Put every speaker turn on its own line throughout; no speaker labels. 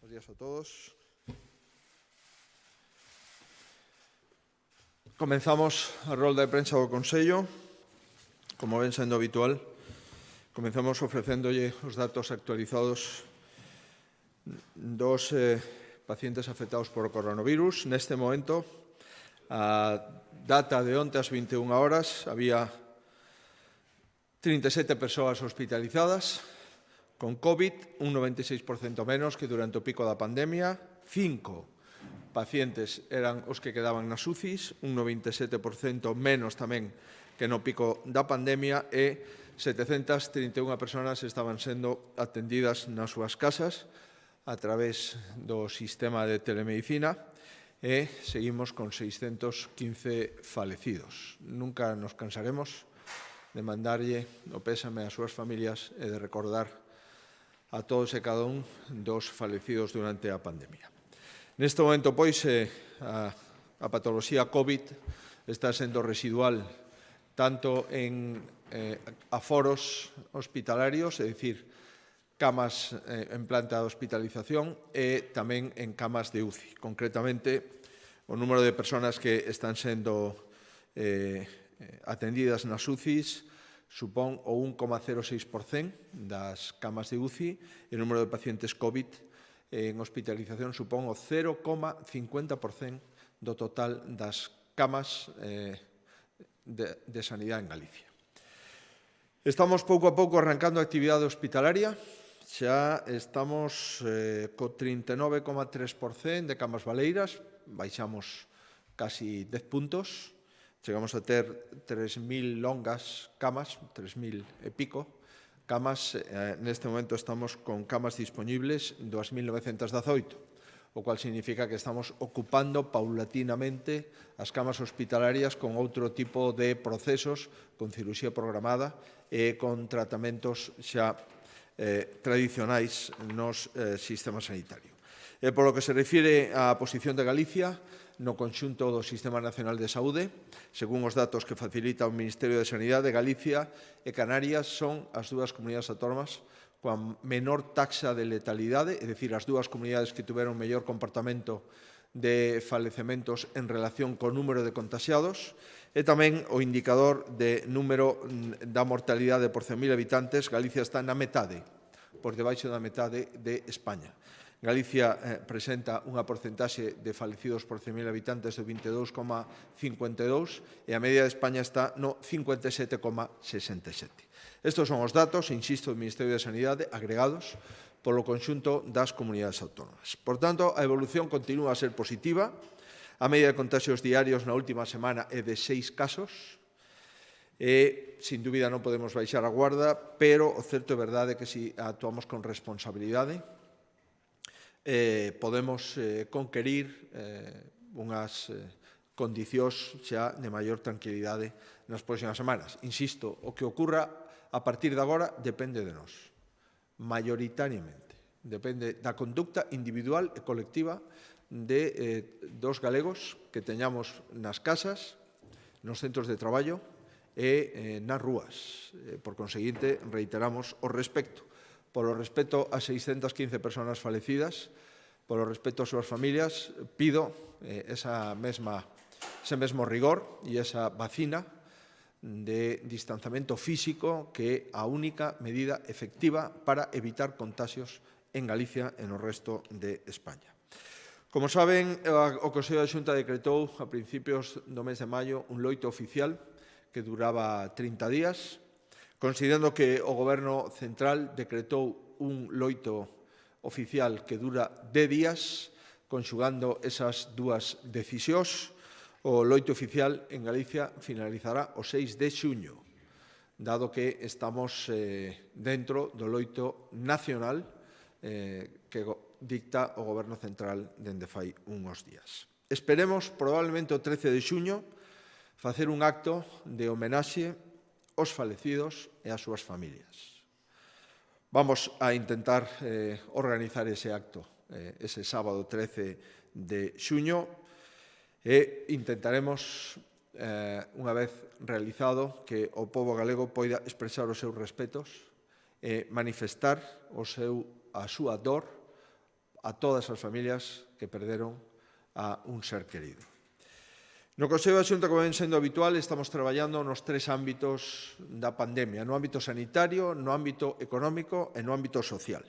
Buenos días a todos. Comenzamos a rolda de prensa do Consello. Como ven sendo habitual, comenzamos ofrecéndolle os datos actualizados dos pacientes afectados por coronavirus. Neste momento, a data de onte ás 21 horas, había 37 persoas hospitalizadas con COVID, un 96% menos que durante o pico da pandemia. 5 pacientes eran os que quedaban nas UCIs, un 97% menos tamén que no pico da pandemia, e 731 persoas estaban sendo atendidas nas súas casas a través do sistema de telemedicina, e seguimos con 615 falecidos. Nunca nos cansaremos de mandarlle o pésame ás súas familias e de recordar a todos e cada un dos falecidos durante a pandemia. Neste momento, pois, a patoloxía COVID está sendo residual tanto en aforos hospitalarios, é dicir, camas en planta de hospitalización, e tamén en camas de UCI. Concretamente, o número de persoas que están sendo atendidas nas UCIs supón o 1,06% das camas de UCI, e o número de pacientes COVID en hospitalización supón o 0,50% do total das camas de sanidade en Galicia. Estamos pouco a pouco arrancando a actividade hospitalaria. Xa estamos co 39,3% de camas baleiras, baixamos casi 10 puntos. Chegamos a ter 3.000 longas camas, 3.000 e pico camas. Neste momento estamos con camas disponibles 2.918, o cual significa que estamos ocupando paulatinamente as camas hospitalarias con outro tipo de procesos, con cirurxía programada e con tratamentos xa tradicionais nos sistemas sanitarios. E polo que se refire á posición de Galicia no conxunto do Sistema Nacional de Saúde, según os datos que facilita o Ministerio de Sanidade, Galicia e Canarias son as dúas comunidades autónomas coa menor taxa de letalidade, é dicir, as dúas comunidades que tiveron mellor comportamento de falecementos en relación co número de contaxiados, e tamén o indicador de número da mortalidade por 100.000 habitantes. Galicia está na metade, por debaixo da metade de España. Galicia presenta unha porcentaxe de falecidos por 100.000 habitantes do 22,52 e a media de España está no 57,67. Estes son os datos, insisto, do Ministerio de Sanidade agregados polo conxunto das comunidades autónomas. Por tanto, a evolución continúa a ser positiva. A media de contaxios diarios na última semana é de 6 casos, e, sin dúbida, non podemos baixar a guarda, pero o certo é verdade que se actuamos con responsabilidade, podemos conquerir unhas condicións xa de maior tranquilidade nas próximas semanas. Insisto, o que ocurra a partir de agora depende de nós, maioritariamente. Depende da conducta individual e colectiva dos galegos que teñamos nas casas, nos centros de traballo e nas rúas. Por conseguinte, reiteramos o respecto. Polo respecto a 615 persoas falecidas, polo respecto ás súas familias, pido ese mesmo rigor e esa vacina de distanciamento físico, que é a única medida efectiva para evitar contagios en Galicia e no resto de España. Como saben, o Consello da Xunta decretou a principios do mes de maio un loito oficial que duraba 30 días, considerando que o Goberno Central decretou un loito oficial que dura 10 días, conxugando esas dúas decisións, o loito oficial en Galicia finalizará o 6 de xuño, dado que estamos dentro do loito nacional que dicta o Goberno Central dende fai uns días. Esperemos, probablemente o 13 de xuño, facer un acto de homenaxe aos falecidos e ás súas familias. Vamos a intentar organizar ese acto ese sábado 13 de xuño e intentaremos, unha vez realizado, que o pobo galego poida expresar os seus respetos e manifestar a súa dor a todas as familias que perderon a un ser querido. No Consello da Xunta, como ven sendo habitual, estamos traballando nos 3 ámbitos da pandemia, no ámbito sanitario, no ámbito económico e no ámbito social.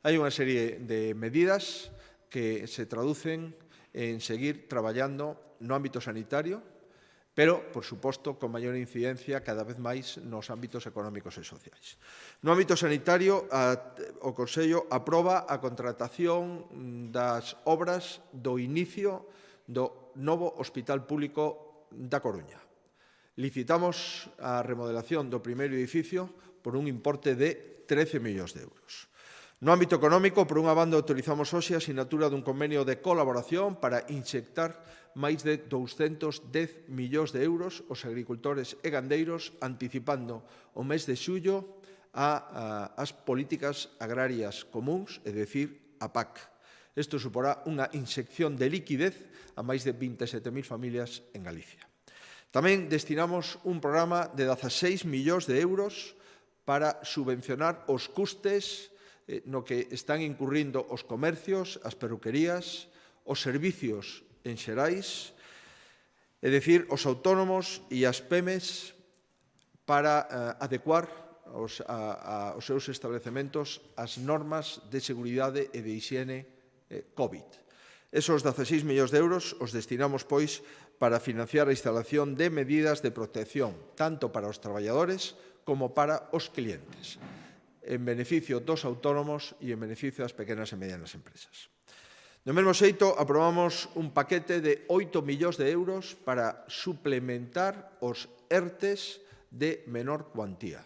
Hai unha serie de medidas que se traducen en seguir traballando no ámbito sanitario, pero, por suposto, con maior incidencia cada vez máis nos ámbitos económicos e sociais. No ámbito sanitario, o Consello aproba a contratación das obras do inicio do novo Hospital Público da Coruña. Licitamos a remodelación do primeiro edificio por un importe de 13 millóns de euros. No ámbito económico, por unha banda, autorizamos hoxe a sinatura dun convenio de colaboración para inxectar máis de 210 millóns de euros aos agricultores e gandeiros, anticipando o mes de xullo as políticas agrarias comuns, é dicir, a PAC. Isto suporá unha inxección de liquidez a máis de 27.000 familias en Galicia. Tamén destinamos un programa de 16 millóns de euros para subvencionar os custes no que están incurrindo os comercios, as perruquerías, os servicios en xerais, é dicir, os autónomos e as PEMES para adecuar aos seus establecementos as normas de seguridade e de higiene COVID. Esos 16 millóns de euros os destinamos, pois, para financiar a instalación de medidas de protección, tanto para os traballadores como para os clientes, en beneficio dos autónomos e en beneficio das pequenas e medianas empresas. Do mesmo xeito, aprobamos un paquete de 8 millóns de euros para suplementar os ERTES de menor cuantía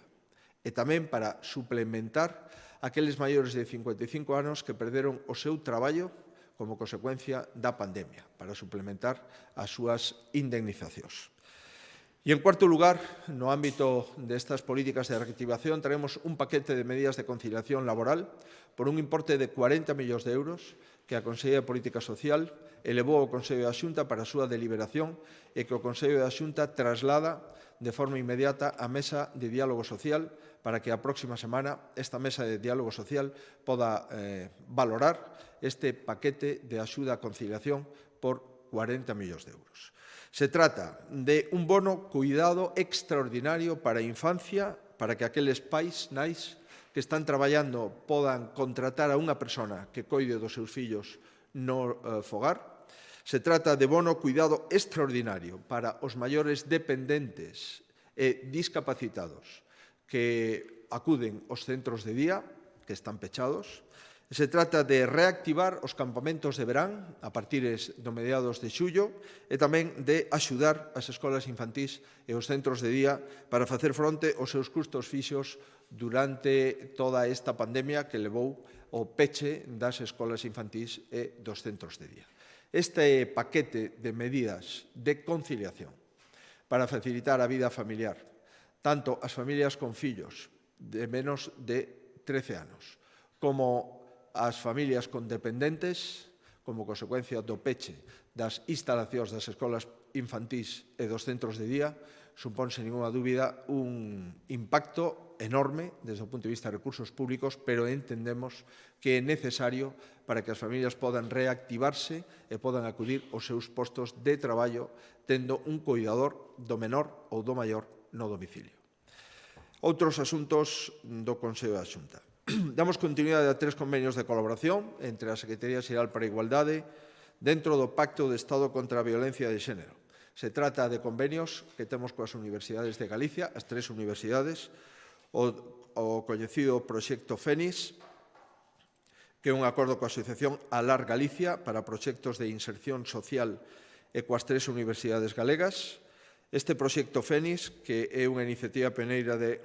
e tamén para suplementar aqueles maiores de 55 anos que perderon o seu traballo como consecuencia da pandemia, para suplementar as súas indemnizacións. E, en cuarto lugar, no ámbito destas políticas de reactivación, traemos un paquete de medidas de conciliación laboral por un importe de 40 millóns de euros que a Consellería de Política Social elevou ao Consello da Xunta para a súa deliberación e que o Consello da Xunta traslada de forma inmediata á Mesa de Diálogo Social para que a próxima semana esta Mesa de Diálogo Social poda valorar este paquete de axuda a conciliación por 40 millóns de euros. Se trata de un bono cuidado extraordinario para a infancia, para que aqueles pais, nais, que están traballando podan contratar a unha persona que coide dos seus fillos no fogar. Se trata de bono cuidado extraordinario para os maiores dependentes e discapacitados que acuden aos centros de día, que están pechados. Se trata de reactivar os campamentos de verán a partir do mediados de xullo e tamén de axudar as escolas infantís e os centros de día para facer fronte aos seus custos fixos durante toda esta pandemia que levou ao peche das escolas infantís e dos centros de día. Este paquete de medidas de conciliación para facilitar a vida familiar, tanto as familias con fillos de menos de 13 anos, como as familias con dependentes, como consecuencia do peche das instalacións das escolas infantís e dos centros de día, supón, sen ninguna dúbida, un impacto enorme desde o punto de vista de recursos públicos, pero entendemos que é necesario para que as familias podan reactivarse e podan acudir aos seus postos de traballo tendo un cuidador do menor ou do maior no domicilio. Outros asuntos do Consello da Xunta. Damos continuidade a 3 convenios de colaboración entre a Secretaría Xeral para a Igualdade dentro do Pacto de Estado contra a Violencia de Xénero. Se trata de convenios que temos coas universidades de Galicia, as 3 universidades, o coñecido proxecto FENIS, que é un acordo coa Asociación Alar Galicia para proxectos de inserción social e coas 3 universidades galegas. Este proxecto FENIS, que é unha iniciativa pioneira de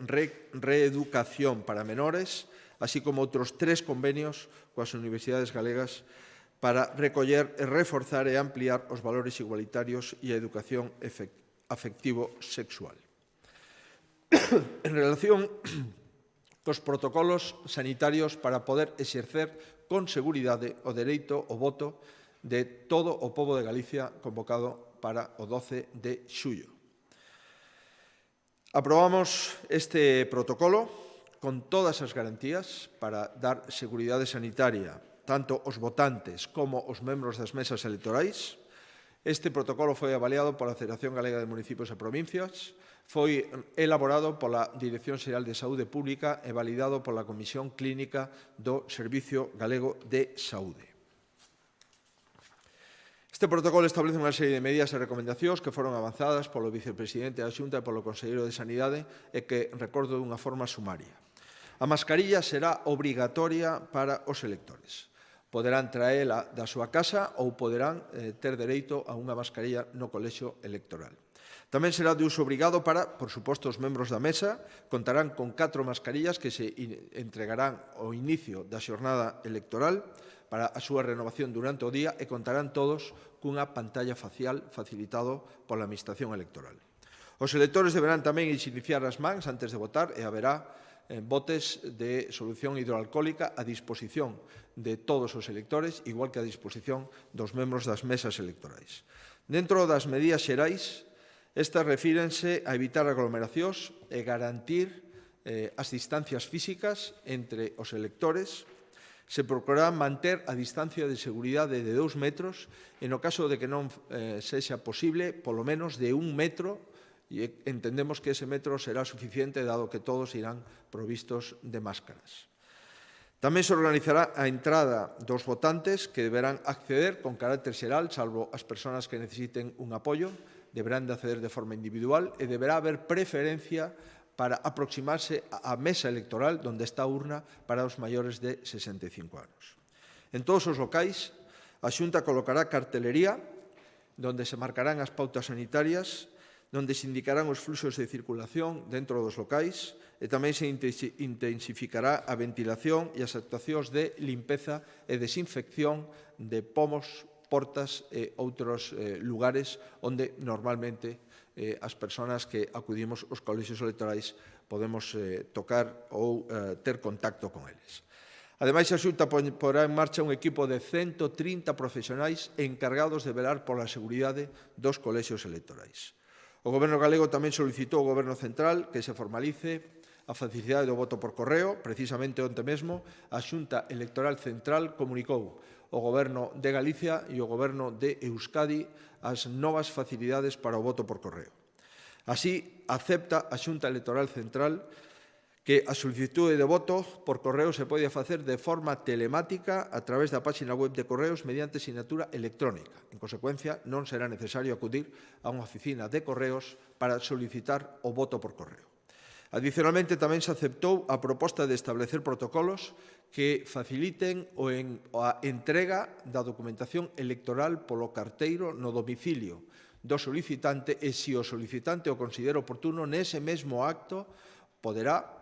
reeducación para menores, así como outros 3 convenios coas universidades galegas para recoller e reforzar e ampliar os valores igualitarios e a educación afectivo-sexual. En relación cos protocolos sanitarios para poder exercer con seguridade o dereito ao voto de todo o pobo de Galicia convocado para o 12 de xullo. Aprobamos este protocolo con todas as garantías para dar seguridade sanitaria tanto os votantes como os membros das mesas electorais. Este protocolo foi avaliado pola Federación Galega de Municipios e Provincias, foi elaborado pola Dirección Xeral de Saúde Pública e validado pola Comisión Clínica do Servicio Galego de Saúde. Este protocolo establece unha serie de medidas e recomendacións que foron avanzadas polo vicepresidente da Xunta e polo Conselleiro de Sanidade e que recordo dunha forma sumaria. A mascarilla será obrigatoria para os electores. Poderán traela da súa casa ou poderán ter dereito a unha mascarilla no colexio electoral. Tamén será de uso obrigado para, por suposto, os membros da mesa. Contarán con 4 mascarillas que se entregarán ao inicio da xornada electoral para a súa renovación durante o día e contarán todos cunha pantalla facial facilitado pola Administración Electoral. Os electores deberán tamén iniciar as mans antes de votar e haberá botes de solución hidroalcohólica a disposición de todos os electores, igual que a disposición dos membros das mesas electorais. Dentro das medidas xerais, estas refírense a evitar aglomeracións e garantir as distancias físicas entre os electores. Se procurará manter a distancia de seguridade de 2 metros e no caso de que non sexa posible, polo menos de 1 metro, e entendemos que ese metro será suficiente dado que todos irán provistos de máscaras. Tamén se organizará a entrada dos votantes que deberán acceder con carácter xeral, salvo as persoas que necesiten un apoio, deberán de acceder de forma individual e deberá haber preferencia para aproximarse á mesa electoral onde está a urna para os maiores de 65 anos. En todos os locais, a Xunta colocará cartelería onde se marcarán as pautas sanitarias, onde se indicarán os fluxos de circulación dentro dos locais e tamén se intensificará a ventilación e as actuacións de limpeza e desinfección de pomos, portas e outros lugares onde normalmente as persoas que acudimos aos colexios electorais podemos tocar ou ter contacto con eles. Ademais, a Xunta porá en marcha un equipo de 130 profesionais encargados de velar pola seguridade dos colexios electorais. O Goberno galego tamén solicitou ao Goberno central que se formalice a facilidade do voto por correo. Precisamente onte mesmo, a Xunta Electoral Central comunicou ao Goberno de Galicia e ao Goberno de Euskadi as novas facilidades para o voto por correo. Así, acepta a Xunta Electoral Central que a solicitude de voto por correo se pode facer de forma telemática a través da página web de Correos mediante sinatura electrónica. En consecuencia, non será necesario acudir a unha oficina de Correos para solicitar o voto por correo. Adicionalmente, tamén se aceptou a proposta de establecer protocolos que faciliten a entrega da documentación electoral polo carteiro no domicilio do solicitante e, se o solicitante o considera oportuno, nese mesmo acto poderá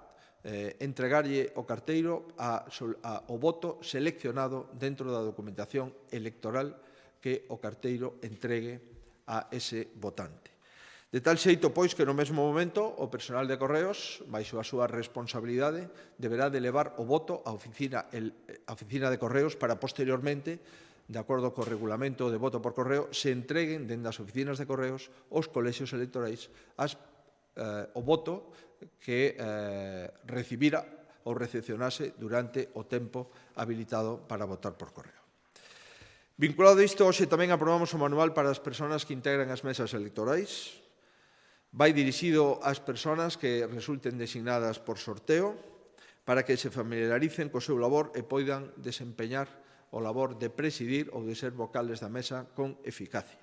entregarlle o carteiro o voto seleccionado dentro da documentación electoral que o carteiro entregue a ese votante. De tal xeito, pois, que no mesmo momento o personal de Correos, baixo a súa responsabilidade, deberá de levar o voto á oficina de Correos para posteriormente, de acordo co regulamento de voto por correo, se entreguen dende as oficinas de Correos os colexios electorais o voto que recibira ou recepcionase durante o tempo habilitado para votar por correo. Vinculado a isto, hoxe tamén aprobamos o manual para as persoas que integran as mesas electorais. Vai dirixido ás persoas que resulten designadas por sorteo para que se familiaricen co seu labor e poidan desempeñar o labor de presidir ou de ser vocales da mesa con eficacia.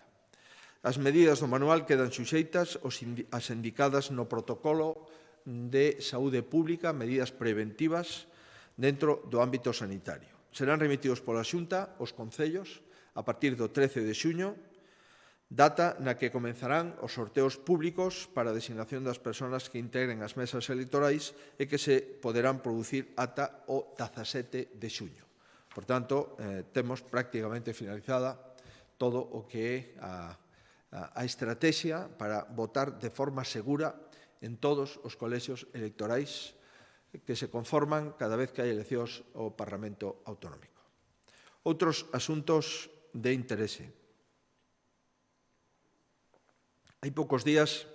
As medidas do manual quedan suxeitas ás indicadas no protocolo de saúde pública, medidas preventivas dentro do ámbito sanitario. Serán remitidos pola Xunta aos concellos a partir do 13 de xuño, data na que comenzarán os sorteos públicos para a designación das persoas que integren as mesas electorais e que se poderán producir ata o 17 de xuño. Por tanto, temos prácticamente finalizada todo o que é a estrategia para votar de forma segura en todos os colexios electorais que se conforman cada vez que hai eleccións ao Parlamento Autonómico. Outros asuntos de interese. Hai poucos días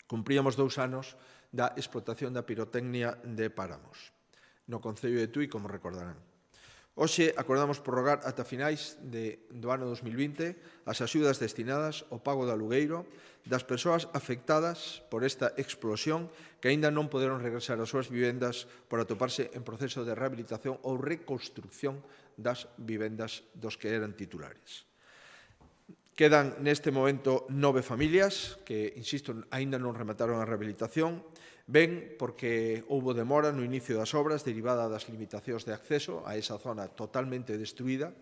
cumpríamos 2 anos da explotación da pirotecnia de Páramos, no concello de Tui, como recordarán. Hoxe acordamos prorrogar ata finais do ano 2020 as axudas destinadas ao pago do alugueiro das persoas afectadas por esta explosión que aínda non poderon regresar ás súas vivendas por atoparse en proceso de rehabilitación ou reconstrucción das vivendas dos que eran titulares. Quedan neste momento 9 familias que, insisto, aínda non remataron a rehabilitación, ben porque houbo demora no inicio das obras derivada das limitacións de acceso a esa zona totalmente destruída,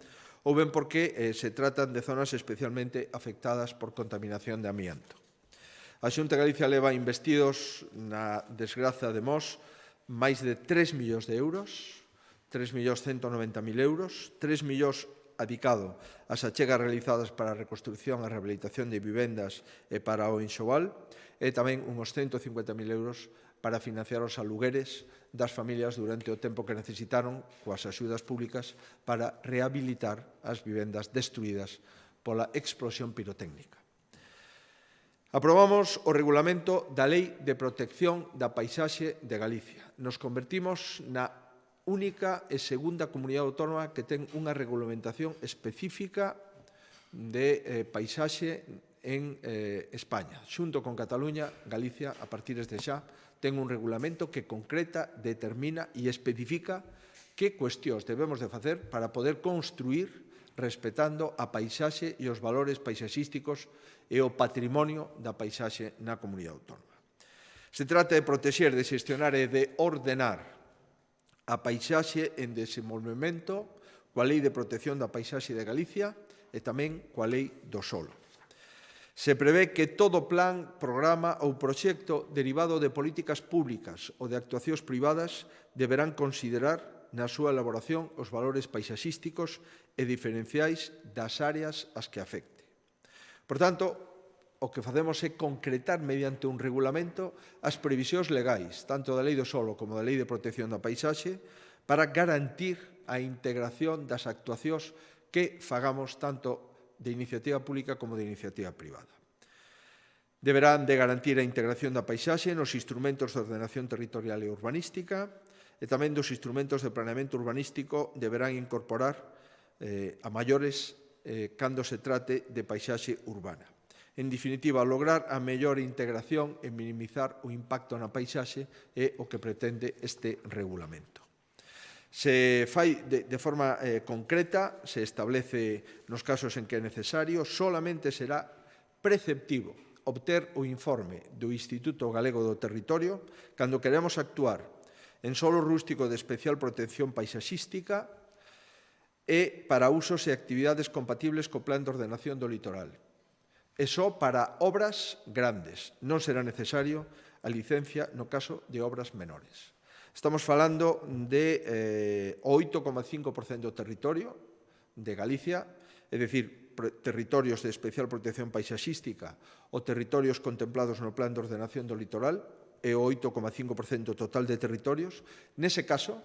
ou ben porque se tratan de zonas especialmente afectadas por contaminación de amianto. A Xunta de Galicia leva investidos na desgraza de Mos máis de 3 millóns de euros, 3.190.000 euros, 3 millóns adicado ás achegas realizadas para a reconstrucción e rehabilitación de vivendas e para o enxoval, e tamén uns 150.000 euros para financiar os alugueres das familias durante o tempo que necesitaron coas axudas públicas para rehabilitar as vivendas destruídas pola explosión pirotécnica. Aprobamos o regulamento da Lei de Protección da Paisaxe de Galicia. Nos convertimos na única e segunda comunidade autónoma que ten unha regulamentación específica de paisaxe en España. Xunto con Cataluña, Galicia, a partir de xa, ten un regulamento que concreta, determina e especifica que cuestións debemos de facer para poder construir respetando a paisaxe e os valores paisaxísticos e o patrimonio da paisaxe na comunidade autónoma. Se trata de protexer, de xestionar e de ordenar a paisaxe en desenvolvemento coa Lei de Protección da Paisaxe de Galicia e tamén coa Lei do Solo. Se prevé que todo plan, programa ou proxecto derivado de políticas públicas ou de actuacións privadas deberán considerar na súa elaboración os valores paisaxísticos e diferenciais das áreas ás que afecte. Por tanto, o que facemos é concretar mediante un regulamento as previsións legais, tanto da Lei do Solo como da Lei de Protección da Paisaxe, para garantir a integración das actuacións que fagamos tanto de iniciativa pública como de iniciativa privada. Deberán de garantir a integración da paisaxe nos instrumentos de ordenación territorial e urbanística e tamén dos instrumentos de planeamento urbanístico deberán incorporar a maiores cando se trate de paisaxe urbana. En definitiva, lograr a mellor integración e minimizar o impacto na paisaxe é o que pretende este regulamento. Se fai de forma concreta, se establece nos casos en que é necesario, solamente será preceptivo obter o informe do Instituto Galego do Territorio cando queremos actuar en solo rústico de especial protección paisaxística e para usos e actividades compatibles co Plan de Ordenación do Litoral. E só para obras grandes. Non será necesario a licencia no caso de obras menores. Estamos falando de 8,5% do territorio de Galicia, é dicir, territorios de especial protección paisaxística ou territorios contemplados no Plan de Ordenación do Litoral, é o 8,5% total de territorios. Nese caso,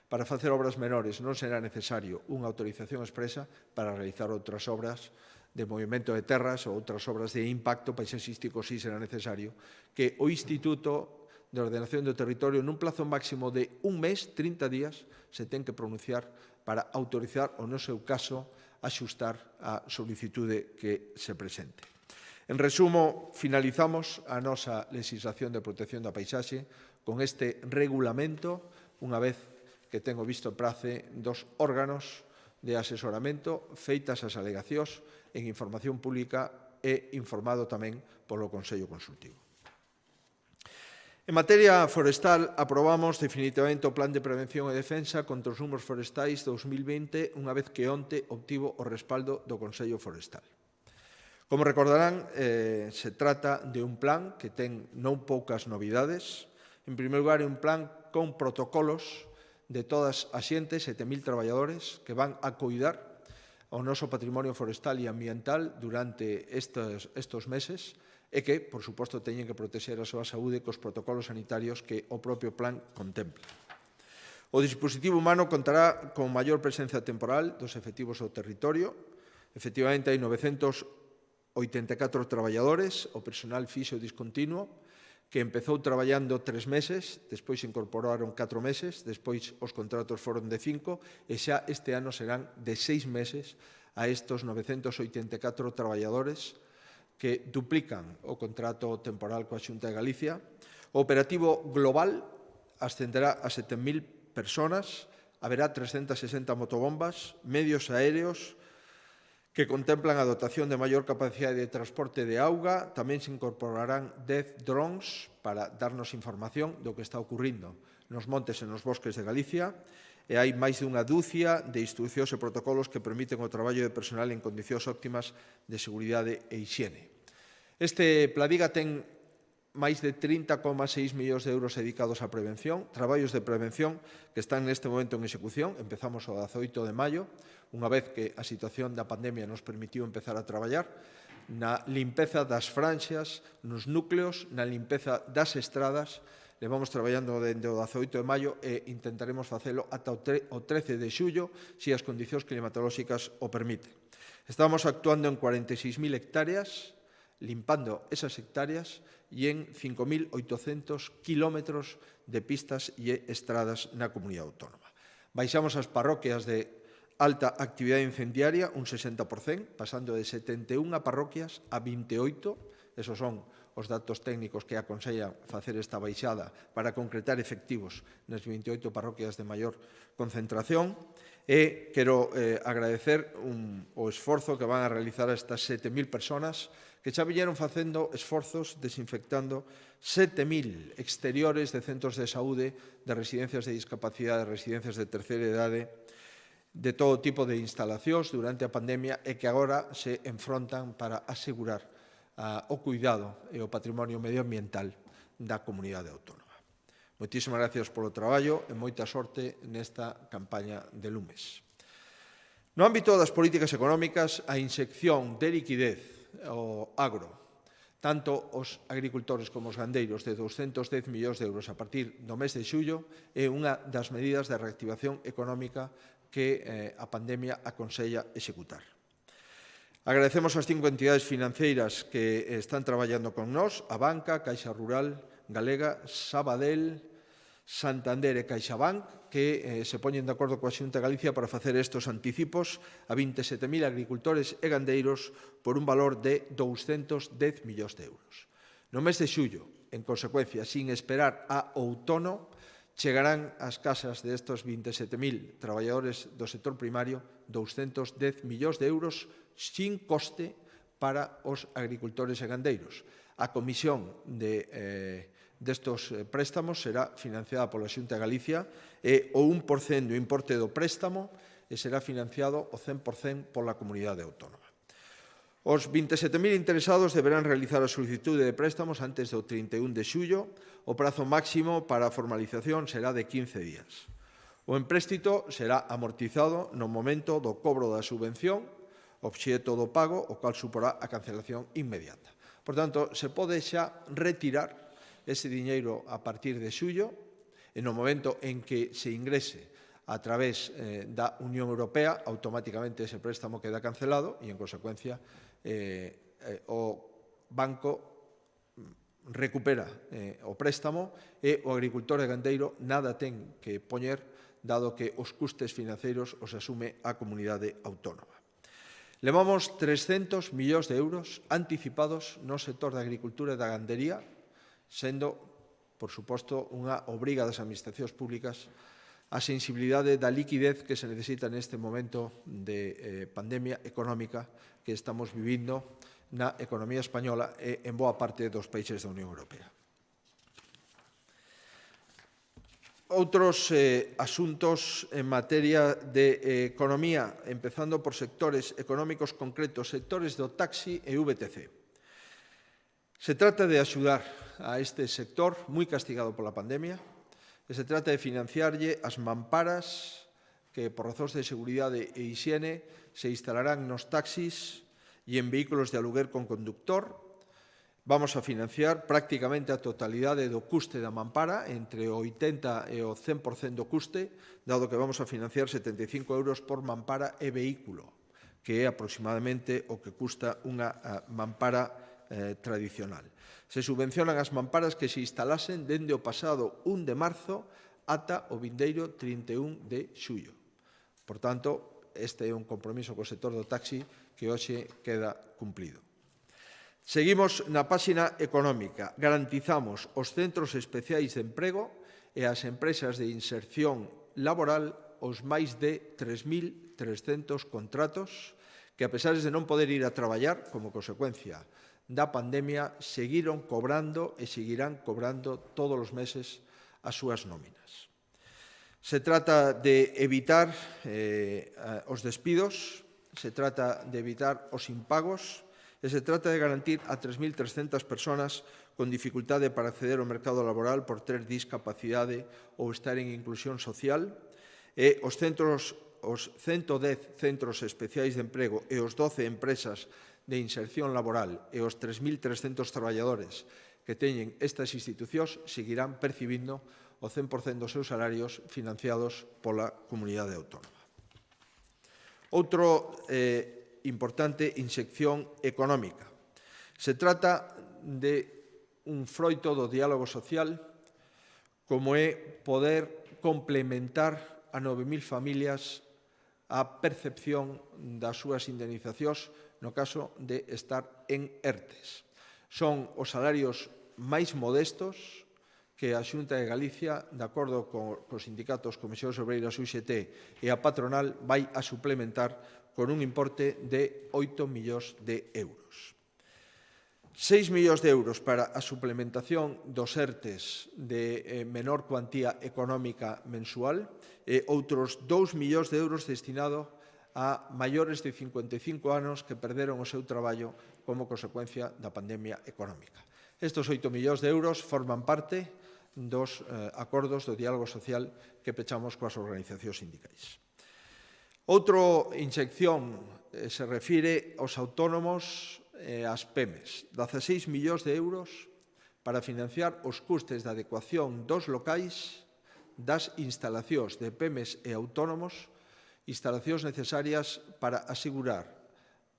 para facer obras menores non será necesario unha autorización expresa para realizar outras obras de movimento de terras ou outras obras de impacto paisaxístico, si será necesario que o Instituto de Ordenación do Territorio nun plazo máximo de un mes, 30 días, se ten que pronunciar para autorizar ou, no seu caso, axustar a solicitude que se presente. En resumo, finalizamos a nosa legislación de protección da paisaxe con este regulamento, unha vez que tengo visto prace dos órganos de asesoramento feitas as alegacións en información pública e informado tamén polo Consello Consultivo. En materia forestal, aprobamos definitivamente o Plan de Prevención e Defensa contra os humos forestais 2020, unha vez que onte obtivo o respaldo do Consello Forestal. Como recordarán, se trata de un plan que ten non poucas novidades. En primeiro lugar, é un plan con protocolos de todas as xentes, 7.000 traballadores, que van a coidar o noso patrimonio forestal e ambiental durante estes meses, e que, por suposto, teñen que protexer a súa saúde cos protocolos sanitarios que o propio plan contempla. O dispositivo humano contará con maior presencia temporal dos efectivos do territorio. Efectivamente, hai 984 traballadores, o personal fixo discontinuo, que empezou traballando 3 meses, despois se incorporaron 4 meses, despois os contratos foron de 5 e xa este ano serán de 6 meses a estes 984 traballadores que duplican o contrato temporal coa Xunta de Galicia. O operativo global ascenderá a 7.000 personas, haberá 360 motobombas, medios aéreos que contemplan a dotación de maior capacidade de transporte de auga. Tamén se incorporarán 10 drones para darnos información do que está ocurrindo nos montes e nos bosques de Galicia, e hai máis de unha dúcia de instruccións e protocolos que permiten o traballo de personal en condicións óptimas de seguridade e hixiene. Este Pladiga ten máis de 30,6 millóns de euros dedicados á prevención, traballos de prevención que están neste momento en execución. Empezamos o 18 de maio, unha vez que a situación da pandemia nos permitiu empezar a traballar na limpeza das franxas, nos núcleos, na limpeza das estradas. Levamos traballando dende o 18 de maio e intentaremos facelo ata o 13 de xullo, se as condicións climatolóxicas o permiten. Estamos actuando en 46.000 hectáreas, limpando esas hectáreas, e en 5.800 kilómetros de pistas e estradas na comunidade autónoma. Baixamos as parroquias de alta actividade incendiaria un 60%, pasando de 71 parroquias a 28. Esos son os datos técnicos que aconsellan facer esta baixada para concretar efectivos nas 28 parroquias de maior concentración. E quero agradecer o esforzo que van a realizar estas 7.000 personas que xa viñeron facendo esforzos desinfectando 7.000 exteriores de centros de saúde, de residencias de discapacidade, de residencias de terceira idade, de todo tipo de instalacións durante a pandemia e que agora se enfrontan para asegurar o cuidado e o patrimonio medioambiental da comunidade autónoma. Moitísimas gracias polo traballo e moita sorte nesta campaña de lumes. No ámbito das políticas económicas, a inxección de liquidez ao agro, tanto os agricultores como os gandeiros, de 210 millóns de euros a partir do mes de xullo, é unha das medidas de reactivación económica que a pandemia aconsella executar. Agradecemos as 5 entidades financeiras que están traballando con nós, a Banca, Caixa Rural Galega, Sabadell, Santander e CaixaBank, que se poñen de acordo coa Xunta de Galicia para facer estes anticipos a 27.000 agricultores e gandeiros por un valor de 210 millóns de euros. No mes de xullo, en consecuencia, sin esperar a outono, chegarán ás casas destes 27.000 traballadores do sector primario 210 millóns de euros sin coste para os agricultores e gandeiros. A comisión destes préstamos será financiada pola Xunta de Galicia e o 1% do importe do préstamo será financiado o 100% pola comunidade autónoma. Os 27.000 interesados deberán realizar a solicitude de préstamos antes do 31 de xullo. O prazo máximo para a formalización será de 15 días. O empréstito será amortizado no momento do cobro da subvención, obxeto do pago, o cual suporá a cancelación inmediata. Por tanto, se pode xa retirar ese diñeiro a partir de xullo, e no momento en que se ingrese a través da Unión Europea, automáticamente ese préstamo queda cancelado e, en consecuencia, o banco recupera o préstamo e o agricultor e gandeiro nada ten que poñer, dado que os custes financeiros os asume a comunidade autónoma. Levamos 300 millóns de euros anticipados no sector da agricultura e da gandería, sendo, por suposto, unha obriga das administracións públicas a sensibilidade da liquidez que se necesita neste momento de pandemia económica que estamos vivindo na economía española e en boa parte dos países da Unión Europea. Outros asuntos en materia de economía, empezando por sectores económicos concretos, sectores do taxi e VTC. Se trata de axudar a este sector moi castigado pola pandemia, e se trata de financiarlle as mamparas que, por razóns de seguridade e hixiene, se instalarán nos taxis e en vehículos de aluguer con conductor. Vamos a financiar prácticamente a totalidade do custe da mampara, entre o 80% e o 100% do custe, dado que vamos a financiar 75 euros por mampara e vehículo, que é aproximadamente o que custa unha mampara tradicional. Se subvencionan as mamparas que se instalasen dende o pasado 1 de marzo ata o vindeiro 31 de xullo. Por tanto, este é un compromiso co sector do taxi que hoxe queda cumplido. Seguimos na páxina económica. Garantizamos os centros especiais de emprego e as empresas de inserción laboral os máis de 3.300 contratos que, a pesar de non poder ir a traballar como consecuencia da pandemia, seguiron cobrando e seguirán cobrando todos os meses as súas nóminas. Se trata de evitar os despidos, se trata de evitar os impagos e se trata de garantir a 3.300 persoas con dificultade para acceder ao mercado laboral por ter discapacidade ou estar en inclusión social e os 110 centros especiais de emprego e os 12 empresas de inserción laboral e os 3.300 traballadores que teñen estas institucións seguirán percibindo o 100% dos seus salarios financiados pola comunidade autónoma. Outro importante inxección económica. Se trata de un froito do diálogo social como é poder complementar a 9.000 familias a percepción das súas indemnizacións no caso de estar en ERTES. Son os salarios máis modestos que a Xunta de Galicia, de acordo cos sindicatos Comisións Obreiras UGT e a patronal, vai a suplementar con un importe de 8 millóns de euros. 6 millóns de euros para a suplementación dos ERTES de menor cuantía económica mensual e outros 2 millóns de euros destinado a maiores de 55 anos que perderon o seu traballo como consecuencia da pandemia económica. Estes 8 millóns de euros forman parte dos acordos do diálogo social que pechamos coas organizacións sindicais. Outra inxección se refire aos autónomos e ás PEMES. 16 millóns de euros para financiar os custes de adecuación dos locais das instalacións de PEMES e autónomos, instalacións necesarias para asegurar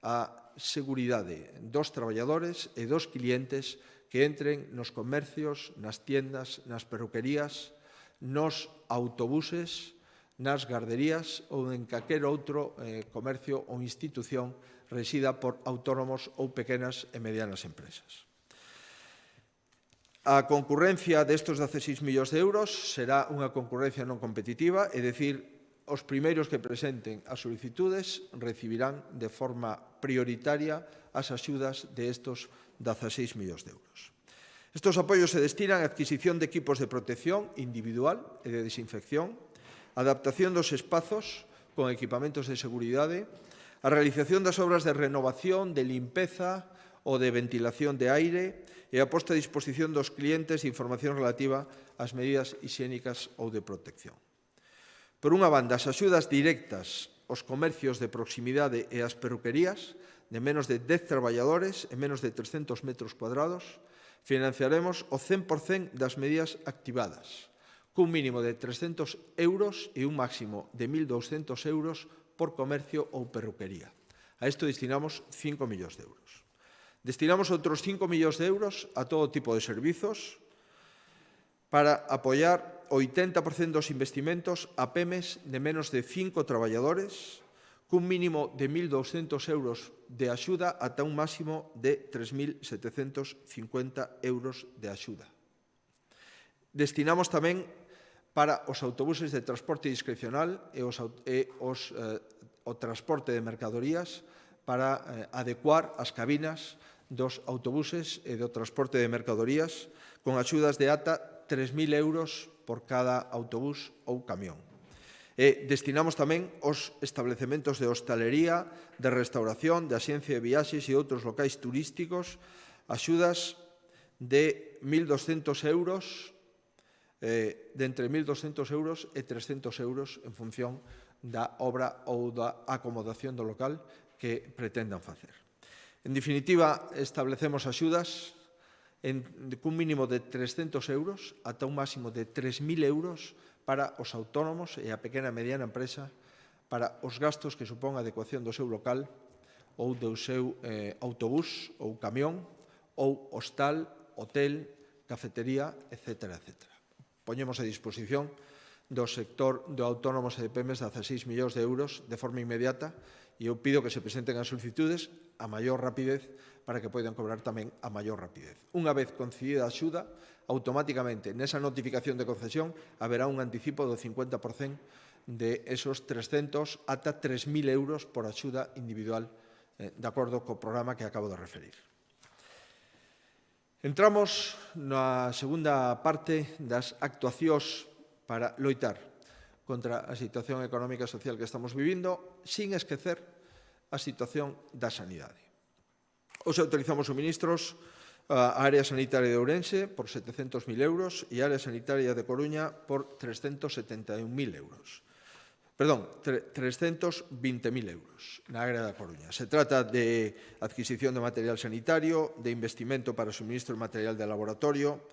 a seguridade dos traballadores e dos clientes que entren nos comercios, nas tiendas, nas perruquerías, nos autobuses, nas garderías ou en calquer outro comercio ou institución resida por autónomos ou pequenas e medianas empresas. A concurrencia destes 16 millóns de euros será unha concurrencia non competitiva, é dicir, os primeiros que presenten as solicitudes recibirán de forma prioritaria as axudas de estes 16 millóns de euros. Estos apoios se destinan a adquisición de equipos de protección individual e de desinfección, adaptación dos espazos con equipamentos de seguridade, a realización das obras de renovación, de limpeza ou de ventilación de aire e a posta a disposición dos clientes de información relativa ás medidas hixiénicas ou de protección. Por unha banda, as axudas directas aos comercios de proximidade e ás perruquerías de menos de 10 traballadores e menos de 300 metros cuadrados, financiaremos o 100% das medidas activadas, cun mínimo de 300 euros e un máximo de 1.200 euros por comercio ou perruquería. A isto destinamos 5 millóns de euros. Destinamos outros 5 millóns de euros a todo tipo de servizos para apoiar o 80% dos investimentos a PEMES de menos de 5 traballadores, cun mínimo de 1.200 euros de axuda ata un máximo de 3.750 euros de axuda. Destinamos tamén para os autobuses de transporte discrecional e o transporte de mercadorías para adecuar as cabinas dos autobuses e do transporte de mercadorías con axudas de ata 3.000 euros por cada autobús ou camión. E destinamos tamén aos establecementos de hostalería, de restauración, de axencia de viaxes e outros locais turísticos axudas de 1.200 euros, de entre 1.200 euros e 300 euros en función da obra ou da acomodación do local que pretendan facer. En definitiva, establecemos axudas cun mínimo de 300 euros ata un máximo de 3.000 euros para os autónomos e a pequena e mediana empresa para os gastos que supón a adecuación do seu local ou do seu autobús ou camión ou hostal, hotel, cafetería, etc. Poñemos a disposición do sector de autónomos e de PEMES 16 millóns de euros de forma inmediata e eu pido que se presenten as solicitudes a maior rapidez para que poidan cobrar tamén a maior rapidez. Unha vez concedida a axuda, automáticamente nesa notificación de concesión haberá un anticipo do 50% de esos 300 ata 3.000 euros por axuda individual de acordo co programa que acabo de referir. Entramos na segunda parte das actuacións para loitar contra a situación económica e social que estamos vivindo, sin esquecer a situación da sanidade. Hoxe autorizamos suministros á área sanitaria de Ourense por 700.000 euros e á área sanitaria de Coruña por 371.000 euros. Perdón, 320.000 euros na área da Coruña. Se trata de adquisición de material sanitario, de investimento para suministro de material de laboratorio,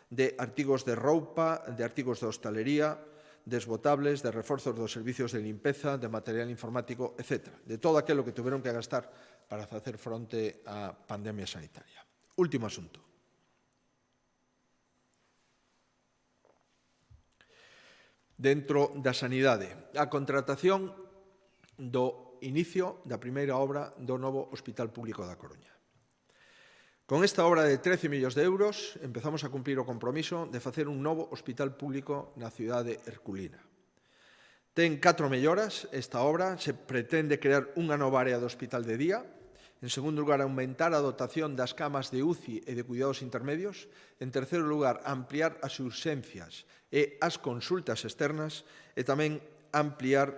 de artigos de roupa, de artigos de hostalería, desbotables, de reforzos dos servicios de limpeza, de material informático, etc. De todo aquilo que tuveron que gastar para facer fronte á pandemia sanitaria. Último asunto. Dentro da sanidade, a contratación do inicio da primeira obra do novo Hospital Público da Coruña. Con esta obra de 13 millóns de euros empezamos a cumprir o compromiso de facer un novo hospital público na cidade herculina. Ten 4 melloras esta obra, se pretende crear unha nova área do hospital de día, en segundo lugar, aumentar a dotación das camas de UCI e de cuidados intermedios, en terceiro lugar, ampliar as urxencias e as consultas externas e tamén ampliar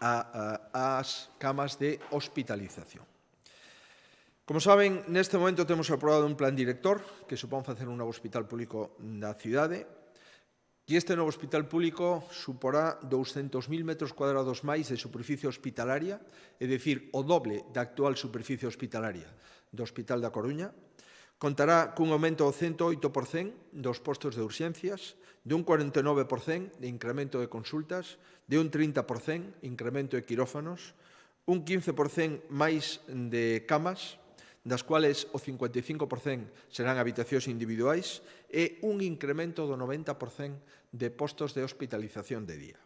as camas de hospitalización. Como saben, neste momento temos aprobado un plan director que supón facer un novo hospital público da cidade e este novo hospital público suporá 200.000 metros cuadrados máis de superficie hospitalaria, é dicir, o doble da actual superficie hospitalaria do Hospital da Coruña. Contará cun aumento do 108% dos postos de urxencias, de un 49% de incremento de consultas, de un 30% incremento de quirófanos, un 15% máis de camas, das cuales o 55% serán habitacións individuais e un incremento do 90% de postos de hospitalización de día.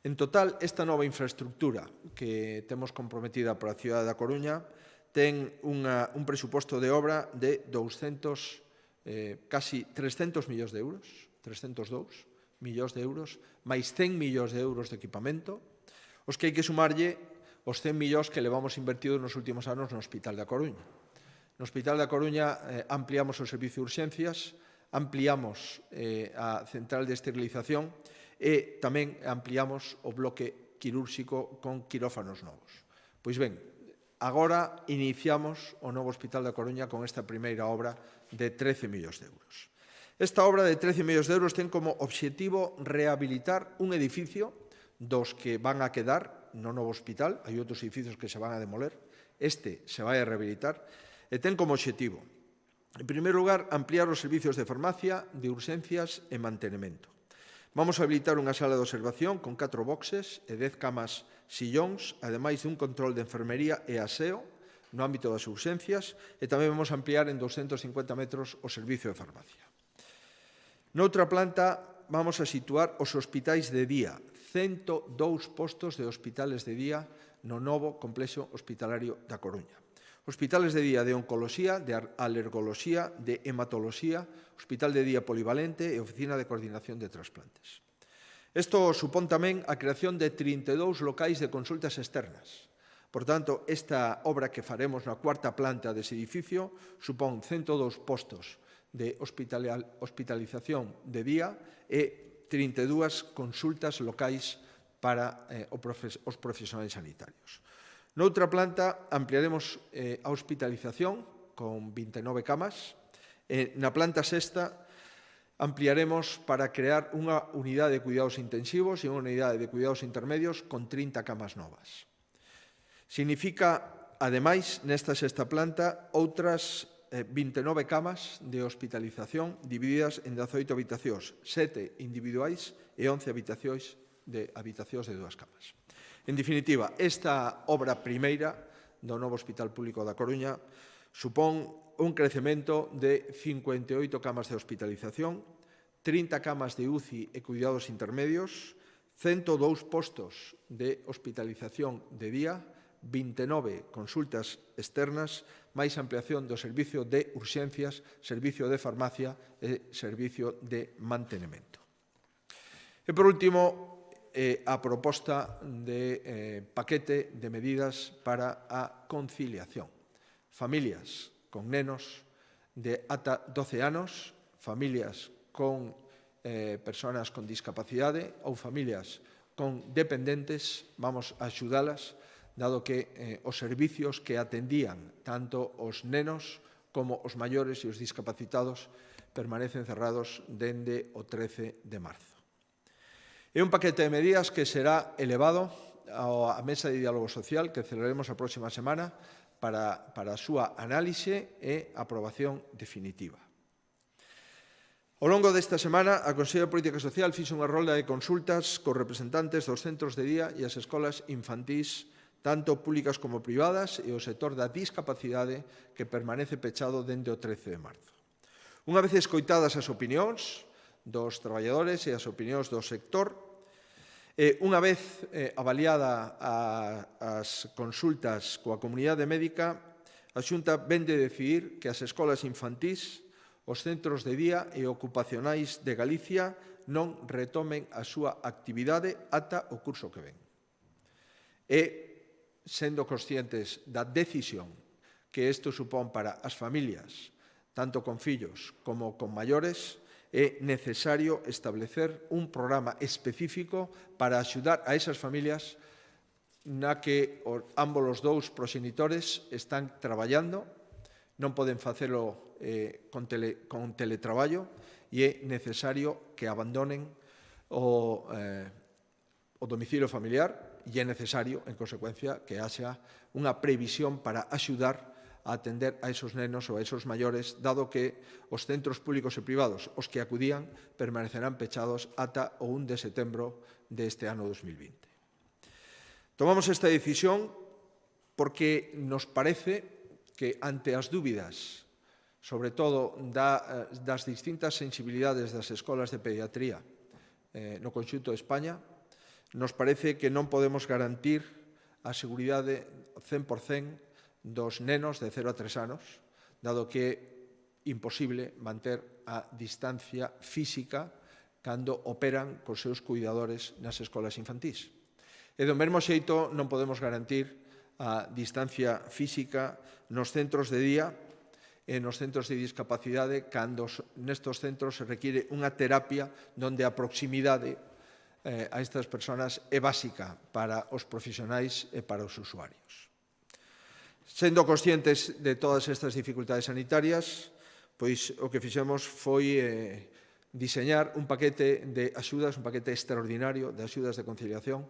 En total, esta nova infraestructura que temos comprometida para a cidade da Coruña ten un presuposto de obra de casi 300 millóns de euros, 302 millóns de euros, máis 100 millóns de euros de equipamento, os que hai que sumarlle os 100 millóns que levamos invertidos nos últimos anos no Hospital da Coruña. No Hospital da Coruña ampliamos o servicio de urxencias, ampliamos a central de esterilización e tamén ampliamos o bloque quirúrxico con quirófanos novos. Pois ben, agora iniciamos o novo Hospital da Coruña con esta primeira obra de 13 millóns de euros. Esta obra de 13 millóns de euros ten como obxectivo rehabilitar un edificio dos que van a quedar no novo hospital, hai outros edificios que se van a demoler, este se vai a rehabilitar, e ten como obxectivo, en primeiro lugar, ampliar os servicios de farmacia, de urxencias e mantenimento. Vamos a habilitar unha sala de observación con 4 boxes e 10 camas sillóns, ademais dun control de enfermería e aseo no ámbito das urxencias, e tamén vamos a ampliar en 250 metros o servicio de farmacia. Noutra planta vamos a situar os hospitais de día, 102 postos de hospitales de día no novo complexo hospitalario da Coruña. Hospitales de día de oncoloxía, de alergoloxía, de hematoloxía, hospital de día polivalente e oficina de coordinación de trasplantes. Isto supón tamén a creación de 32 locais de consultas externas. Por tanto, esta obra que faremos na cuarta planta dese edificio supón 102 postos de hospitalización de día e 32 consultas locais para os profesionais sanitarios. Noutra planta ampliaremos a hospitalización con 29 camas. Na planta sexta ampliaremos para crear unha unidade de cuidados intensivos e unha unidade de cuidados intermedios con 30 camas novas. Significa, ademais, nesta sexta planta, outras 29 camas de hospitalización divididas en 18 habitacións, 7 individuais e 11 habitacións de 2 camas. En definitiva, esta obra primeira do novo Hospital Público da Coruña Supón un crecemento de 58 camas de hospitalización, 30 camas de UCI e cuidados intermedios, 102 postos de hospitalización de día, 29 consultas externas, máis ampliación do servicio de urxencias, servicio de farmacia e servicio de mantenimento. E, por último, a proposta de paquete de medidas para a conciliación. Familias con nenos de ata 12 anos, familias con persoas con discapacidade ou familias con dependentes, vamos a axudalas, dado que os servicios que atendían tanto os nenos como os maiores e os discapacitados permanecen cerrados dende o 13 de marzo. É un paquete de medidas que será elevado á mesa de diálogo social que celebraremos a próxima semana para a súa análise e aprobación definitiva. Ao longo desta semana, a Consellería de Política Social fixo unha rolda de consultas cos representantes dos centros de día e as escolas infantís, tanto públicas como privadas, e o sector da discapacidade que permanece pechado dende o 13 de marzo. Unha vez escoitadas as opinións dos traballadores e as opinións do sector, unha vez avaliada as consultas coa comunidade médica, a Xunta vén de decidir que as escolas infantís, os centros de día e ocupacionais de Galicia non retomen a súa actividade ata o curso que ven. E, sendo conscientes da decisión que isto supón para as familias, tanto con fillos como con maiores, é necesario establecer un programa específico para axudar a esas familias na que ambos os dous proxenitores están traballando, non poden facelo con teletraballo e é necesario que abandonen o domicilio familiar e é necesario, en consecuencia, que haxa unha previsión para axudar a atender a esos nenos ou a esos maiores, dado que os centros públicos e privados os que acudían permanecerán pechados ata o 1 de setembro deste ano 2020. Tomamos esta decisión porque nos parece que ante as dúbidas, sobre todo das distintas sensibilidades das escolas de pediatría no conxunto de España, nos parece que non podemos garantir a seguridade 100% dos nenos de 0 a 3 anos, dado que é imposible manter a distancia física cando operan cos seus cuidadores nas escolas infantís. E do mesmo xeito non podemos garantir a distancia física nos centros de día e nos centros de discapacidade cando nestos centros se requiere unha terapia onde a proximidade a estas persoas é básica para os profesionais e para os usuarios. Sendo conscientes de todas estas dificultades sanitarias, pois o que fixemos foi diseñar un paquete de axudas, un paquete extraordinario de axudas de conciliación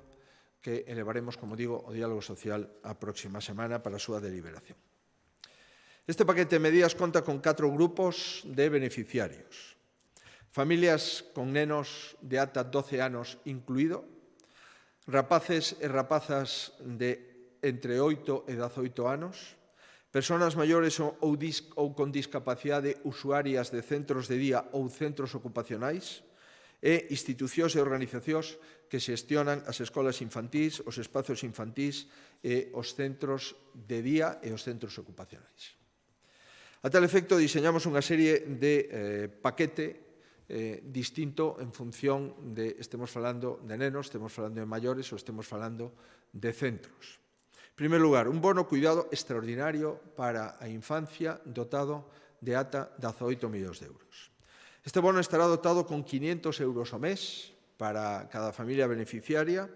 que elevaremos, como digo, ao diálogo social a próxima semana para a súa deliberación. Este paquete de medidas conta con 4 grupos de beneficiarios. Familias con nenos de ata 12 anos incluído, rapaces e rapazas de entre 8 e 18 anos, persoas maiores ou con discapacidade usuarias de centros de día ou centros ocupacionais e institucións e organizacións que xestionan as escolas infantís, os espazos infantís e os centros de día e os centros ocupacionais. A tal efecto, diseñamos unha serie de paquete distinto en función de estemos falando de nenos, estemos falando de maiores ou estemos falando de centros. En primeiro lugar, un bono cuidado extraordinario para a infancia dotado de ata 18 millóns de euros. Este bono estará dotado con 500 euros ao mes para cada familia beneficiaria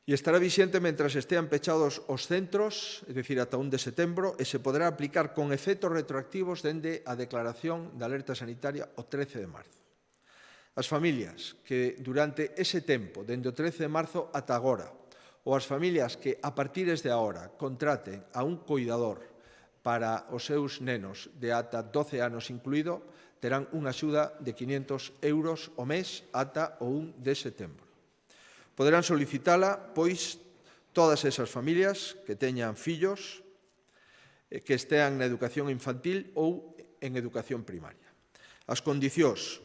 e estará vixente mentras estean pechados os centros, é dicir, ata 1 de setembro, e se poderá aplicar con efectos retroactivos dende a declaración de alerta sanitaria o 13 de marzo. As familias que durante ese tempo, dende o 13 de marzo ata agora, ou as familias que a partir de agora contraten a un cuidador para os seus nenos de ata 12 anos incluído, terán unha axuda de 500 euros ao mes ata o 1 de setembro. Poderán solicitala, pois, todas esas familias que teñan fillos que estean na educación infantil ou en educación primaria. As condicións: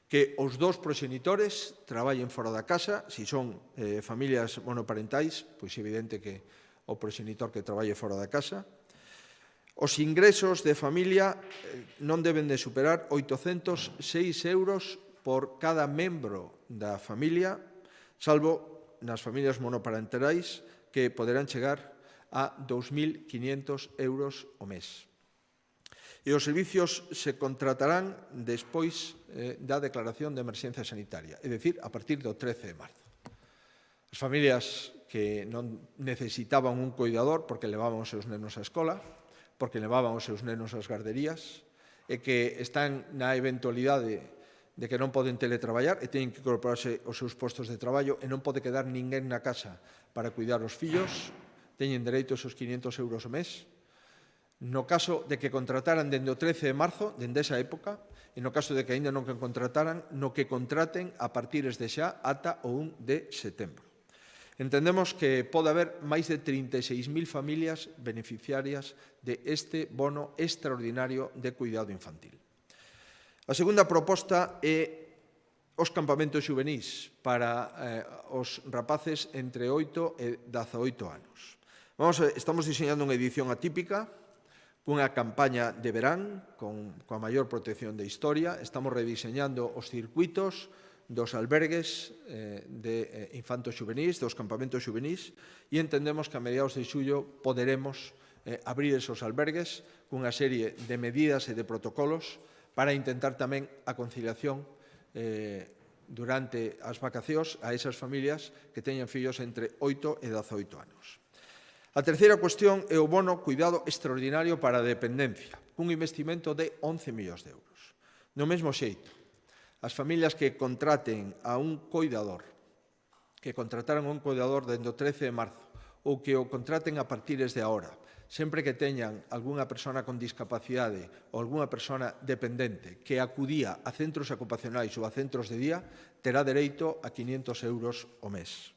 que os dous proxenitores traballen fora da casa. Se son familias monoparentais, pois é evidente que o proxenitor que traballe fora da casa. Os ingresos de familia non deben de superar 806 euros por cada membro da familia, salvo nas familias monoparentais, que poderán chegar a 2.500 euros o mes. E os servicios se contratarán despois da declaración de emerxencia sanitaria, é dicir, a partir do 13 de marzo. As familias que non necesitaban un cuidador porque levaban os seus nenos á escola, porque levaban os seus nenos ás garderías, e que están na eventualidade de que non poden teletraballar e teñen que incorporarse aos seus postos de traballo e non pode quedar ninguén na casa para cuidar os fillos, teñen dereito a esos 500 euros o mes. No caso de que contrataran dende o 13 de marzo, dende esa época, e no caso de que aínda non que contrataran, no que contraten a partir de xa ata o 1 de setembro. Entendemos que pode haber máis de 36.000 familias beneficiarias de este bono extraordinario de cuidado infantil. A segunda proposta é os campamentos xuvenís para os rapaces entre 8 e 18 anos. Estamos diseñando unha edición atípica, cunha campaña de verán coa maior protección de historia. Estamos rediseñando os circuitos dos albergues de infantos xuvenís, dos campamentos xuvenís, e entendemos que a mediados de xullo poderemos abrir esos albergues cunha serie de medidas e de protocolos para intentar tamén a conciliación durante as vacacións a esas familias que teñen fillos entre 8 e 18 anos. A terceira cuestión é o bono cuidado extraordinario para a dependencia, cun investimento de 11 millóns de euros. No mesmo xeito, as familias que contraten a un coidador, que contrataran un coidador dende o 13 de marzo, ou que o contraten a partir de agora, sempre que teñan algunha persona con discapacidade ou algunha persona dependente que acudía a centros ocupacionais ou a centros de día, terá dereito a 500 euros o mes.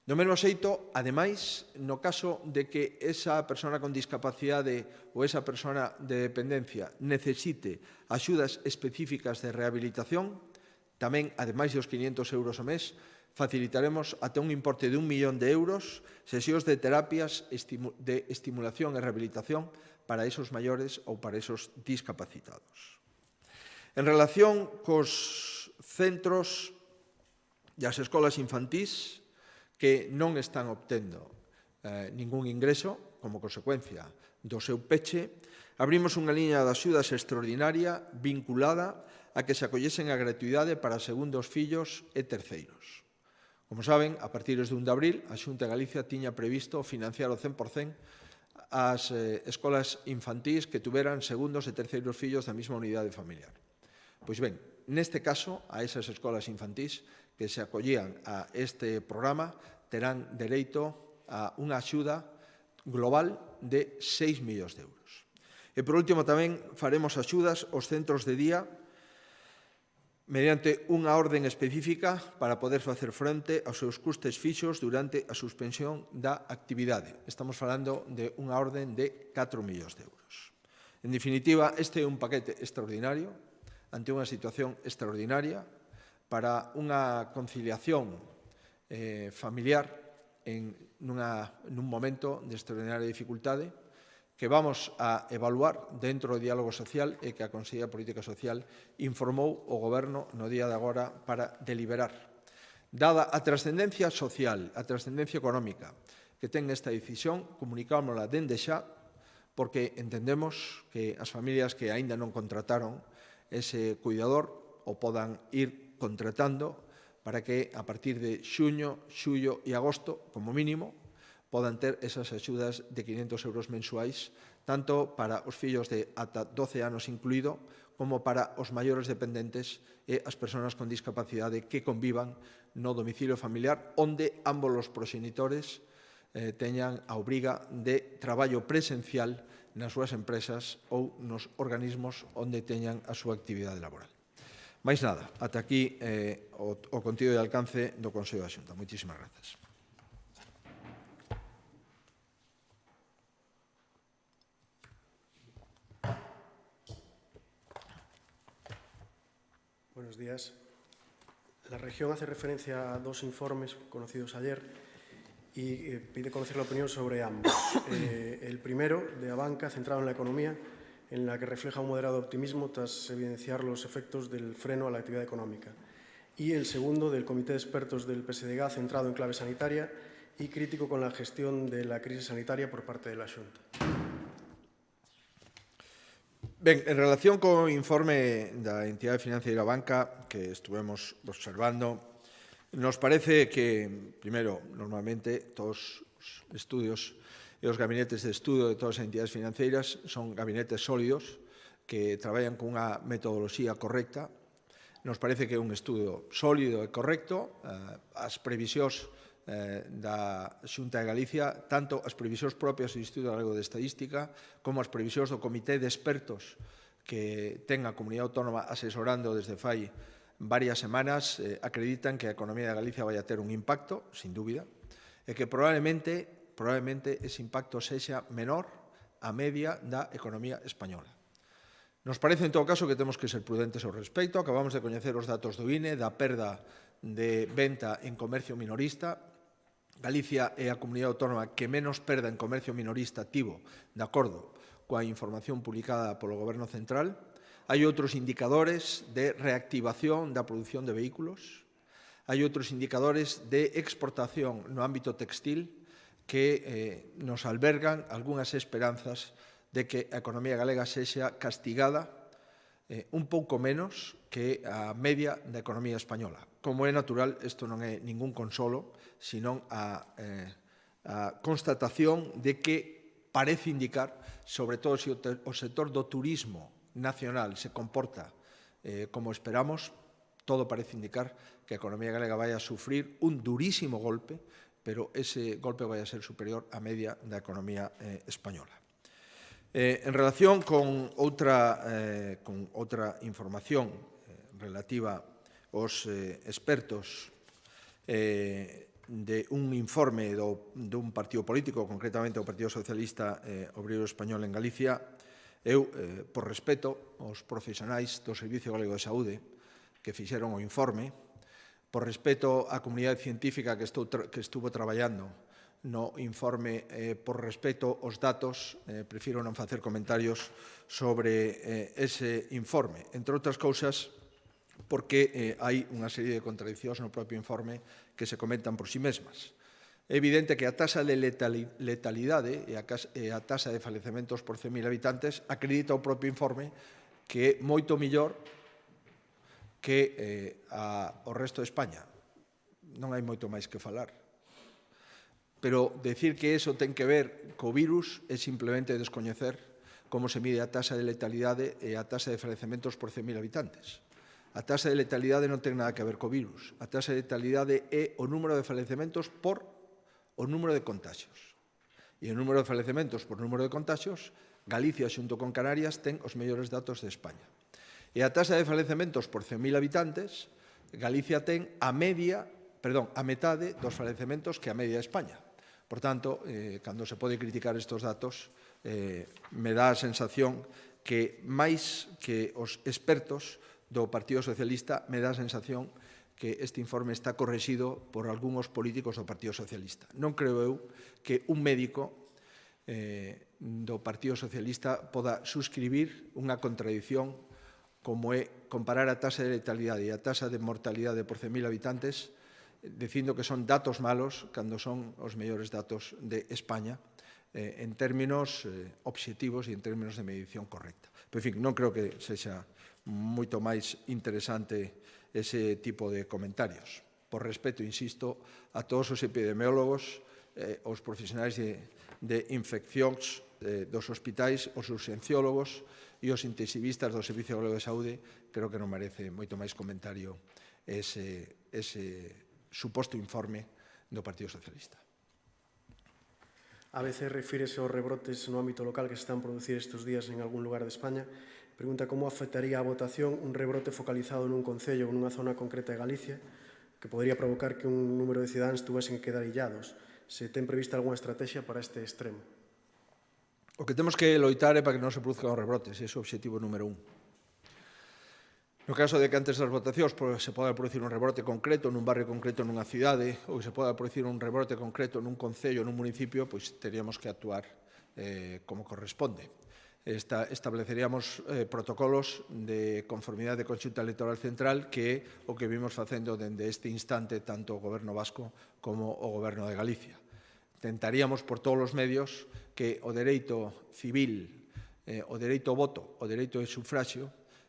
Do mesmo xeito, ademais, no caso de que esa persona con discapacidade ou esa persona de dependencia necesite axudas específicas de rehabilitación, tamén, ademais dos 500 euros o mes, facilitaremos ata un importe de 1 millón de euros sesións de terapias de estimulación e rehabilitación para esos maiores ou para esos discapacitados. En relación cos centros e as escolas infantís que non están obtendo ningún ingreso como consecuencia do seu peche, abrimos unha liña de axudas extraordinaria vinculada a que se acollesen a gratuidade para segundos fillos e terceiros. Como saben, a partir de 1 de abril, a Xunta de Galicia tiña previsto financiar o 100% as escolas infantís que tuveran segundos e terceiros fillos da mesma unidade familiar. Pois ben, neste caso, a esas escolas infantís que se acollían a este programa terán dereito a unha axuda global de 6 millóns de euros. E, por último, tamén faremos axudas aos centros de día mediante unha orden específica para poder facer fronte aos seus custes fixos durante a suspensión da actividade. Estamos falando de unha orden de 4 millóns de euros. En definitiva, este é un paquete extraordinario ante unha situación extraordinaria para unha conciliación familiar nun momento de extraordinaria dificultade que vamos a evaluar dentro do diálogo social e que a Consellería de Política Social informou o Goberno no día de agora para deliberar. Dada a trascendencia social, a trascendencia económica que ten esta decisión, comunicámola dende xa porque entendemos que as familias que aínda non contrataron ese cuidador o podan ir contratando para que a partir de xuño, xullo e agosto, como mínimo, podan ter esas axudas de 500 euros mensuais, tanto para os fillos de ata 12 anos incluído, como para os maiores dependentes e as persoas con discapacidade que convivan no domicilio familiar, onde ambos os proxenitores teñan a obriga de traballo presencial nas súas empresas ou nos organismos onde teñan a súa actividade laboral. Mais nada, ata aquí o contido e alcance do Consello da Xunta. Moitísimas grazas.
Buenos días. La región hace referencia a dos informes conocidos ayer y pide conocer la opinión sobre ambos. El primero, de Abanca, centrado en la economía, en la que refleja un moderado optimismo tras evidenciar los efectos del freno a la actividad económica. Y el segundo, del Comité de Expertos del PSDG, centrado en clave sanitaria y crítico con la gestión de la crisis sanitaria por parte de la Xunta.
Ben, en relación co informe da entidade financeira Banca que estuvemos observando, nos parece que, primeiro, normalmente, todos os estudios e os gabinetes de estudo de todas as entidades financeiras son gabinetes sólidos que traballan cunha metodoloxía correcta. Nos parece que é un estudo sólido e correcto. As previsións da Xunta de Galicia, tanto as previsións propias do Instituto Galego de Estadística como as previsións do Comité de Expertos que ten a Comunidade Autónoma asesorando desde fai varias semanas, acreditan que a economía de Galicia vai a ter un impacto, sin dúbida, e que probablemente ese impacto sexa menor a media da economía española. Nos parece, en todo caso, que temos que ser prudentes ao respecto. Acabamos de coñecer os datos do INE da perda de venta en comercio minorista. Galicia é a comunidade autónoma que menos perda en comercio minorista tivo, de acordo coa información publicada polo Goberno Central. Hai outros indicadores de reactivación da produción de vehículos. Hai outros indicadores de exportación no ámbito textil que nos albergan algunhas esperanzas de que a economía galega sexa castigada un pouco menos que a media da economía española. Como é natural, isto non é ningún consolo, senón a constatación de que parece indicar, sobre todo se o sector do turismo nacional se comporta como esperamos, todo parece indicar que a economía galega vai a sufrir un durísimo golpe, pero ese golpe vai a ser superior á media da economía española. En relación con outra información relativa aos expertos de un informe dun partido político, concretamente o Partido Socialista Obreiro Español en Galicia, eu, por respeto aos profesionais do Servicio Galego de Saúde que fixeron o informe, por respeto á comunidade científica que estuvo traballando no informe, por respeto aos datos, prefiro non facer comentarios sobre ese informe. Entre outras cousas, porque hai unha serie de contradicións no propio informe que se comentan por si mesmas. É evidente que a taxa de letalidade e a taxa de falecementos por 100.000 habitantes acredita o propio informe que é moito millor que o resto de España. Non hai moito máis que falar. Pero decir que eso ten que ver co virus é simplemente descoñecer como se mide a taxa de letalidade e a taxa de falecementos por 100.000 habitantes. A taxa de letalidade non ten nada que ver co virus. A taxa de letalidade é o número de falecementos por o número de contagios. E o número de falecementos por número de contagios, Galicia, xunto con Canarias, ten os mellores datos de España. E a taxa de falecementos por 100.000 habitantes, Galicia ten a metade dos falecementos que a media de España. Por tanto, cando se pode criticar estes datos, me dá a sensación que máis que os expertos do Partido Socialista, me dá a sensación que este informe está correxido por algúns políticos do Partido Socialista. Non creo eu que un médico do Partido Socialista poda suscribir unha contradición como é comparar a taxa de letalidade e a taxa de mortalidade por 100.000 habitantes dicindo que son datos malos cando son os mellores datos de España en términos obxectivos e en términos de medición correcta. Pero, en fin, non creo que sexa moito máis interesante ese tipo de comentarios. Por respeto, insisto, a todos os epidemiólogos, os profesionais de infeccións dos hospitais, os urxenciólogos e os intensivistas do Servicio Galego de Saúde, creo que non merece moito máis comentario ese suposto informe do Partido Socialista.
A veces refírese aos rebrotes no ámbito local que se están a producir estes días en algún lugar de España. Pregunta como afectaría a votación un rebrote focalizado nun concello ou nunha zona concreta de Galicia que podría provocar que un número de cidadáns tuvesen que quedar illados. Se ten prevista algunha estrategia para este extremo?
O que temos que loitar é para que non se produzcan os rebrotes, ese é o obxectivo número 1. No caso de que antes das votacións se poda producir un rebrote concreto nun barrio concreto nunha cidade ou se poda producir un rebrote concreto nun concello, nun municipio, pois teríamos que actuar como corresponde. Estableceríamos protocolos de conformidade de Conxunta Electoral Central, que é o que vimos facendo dende este instante tanto o Goberno vasco como o Goberno de Galicia. Tentaríamos por todos os medios que o dereito civil, o dereito ao voto, o dereito de sufraxio,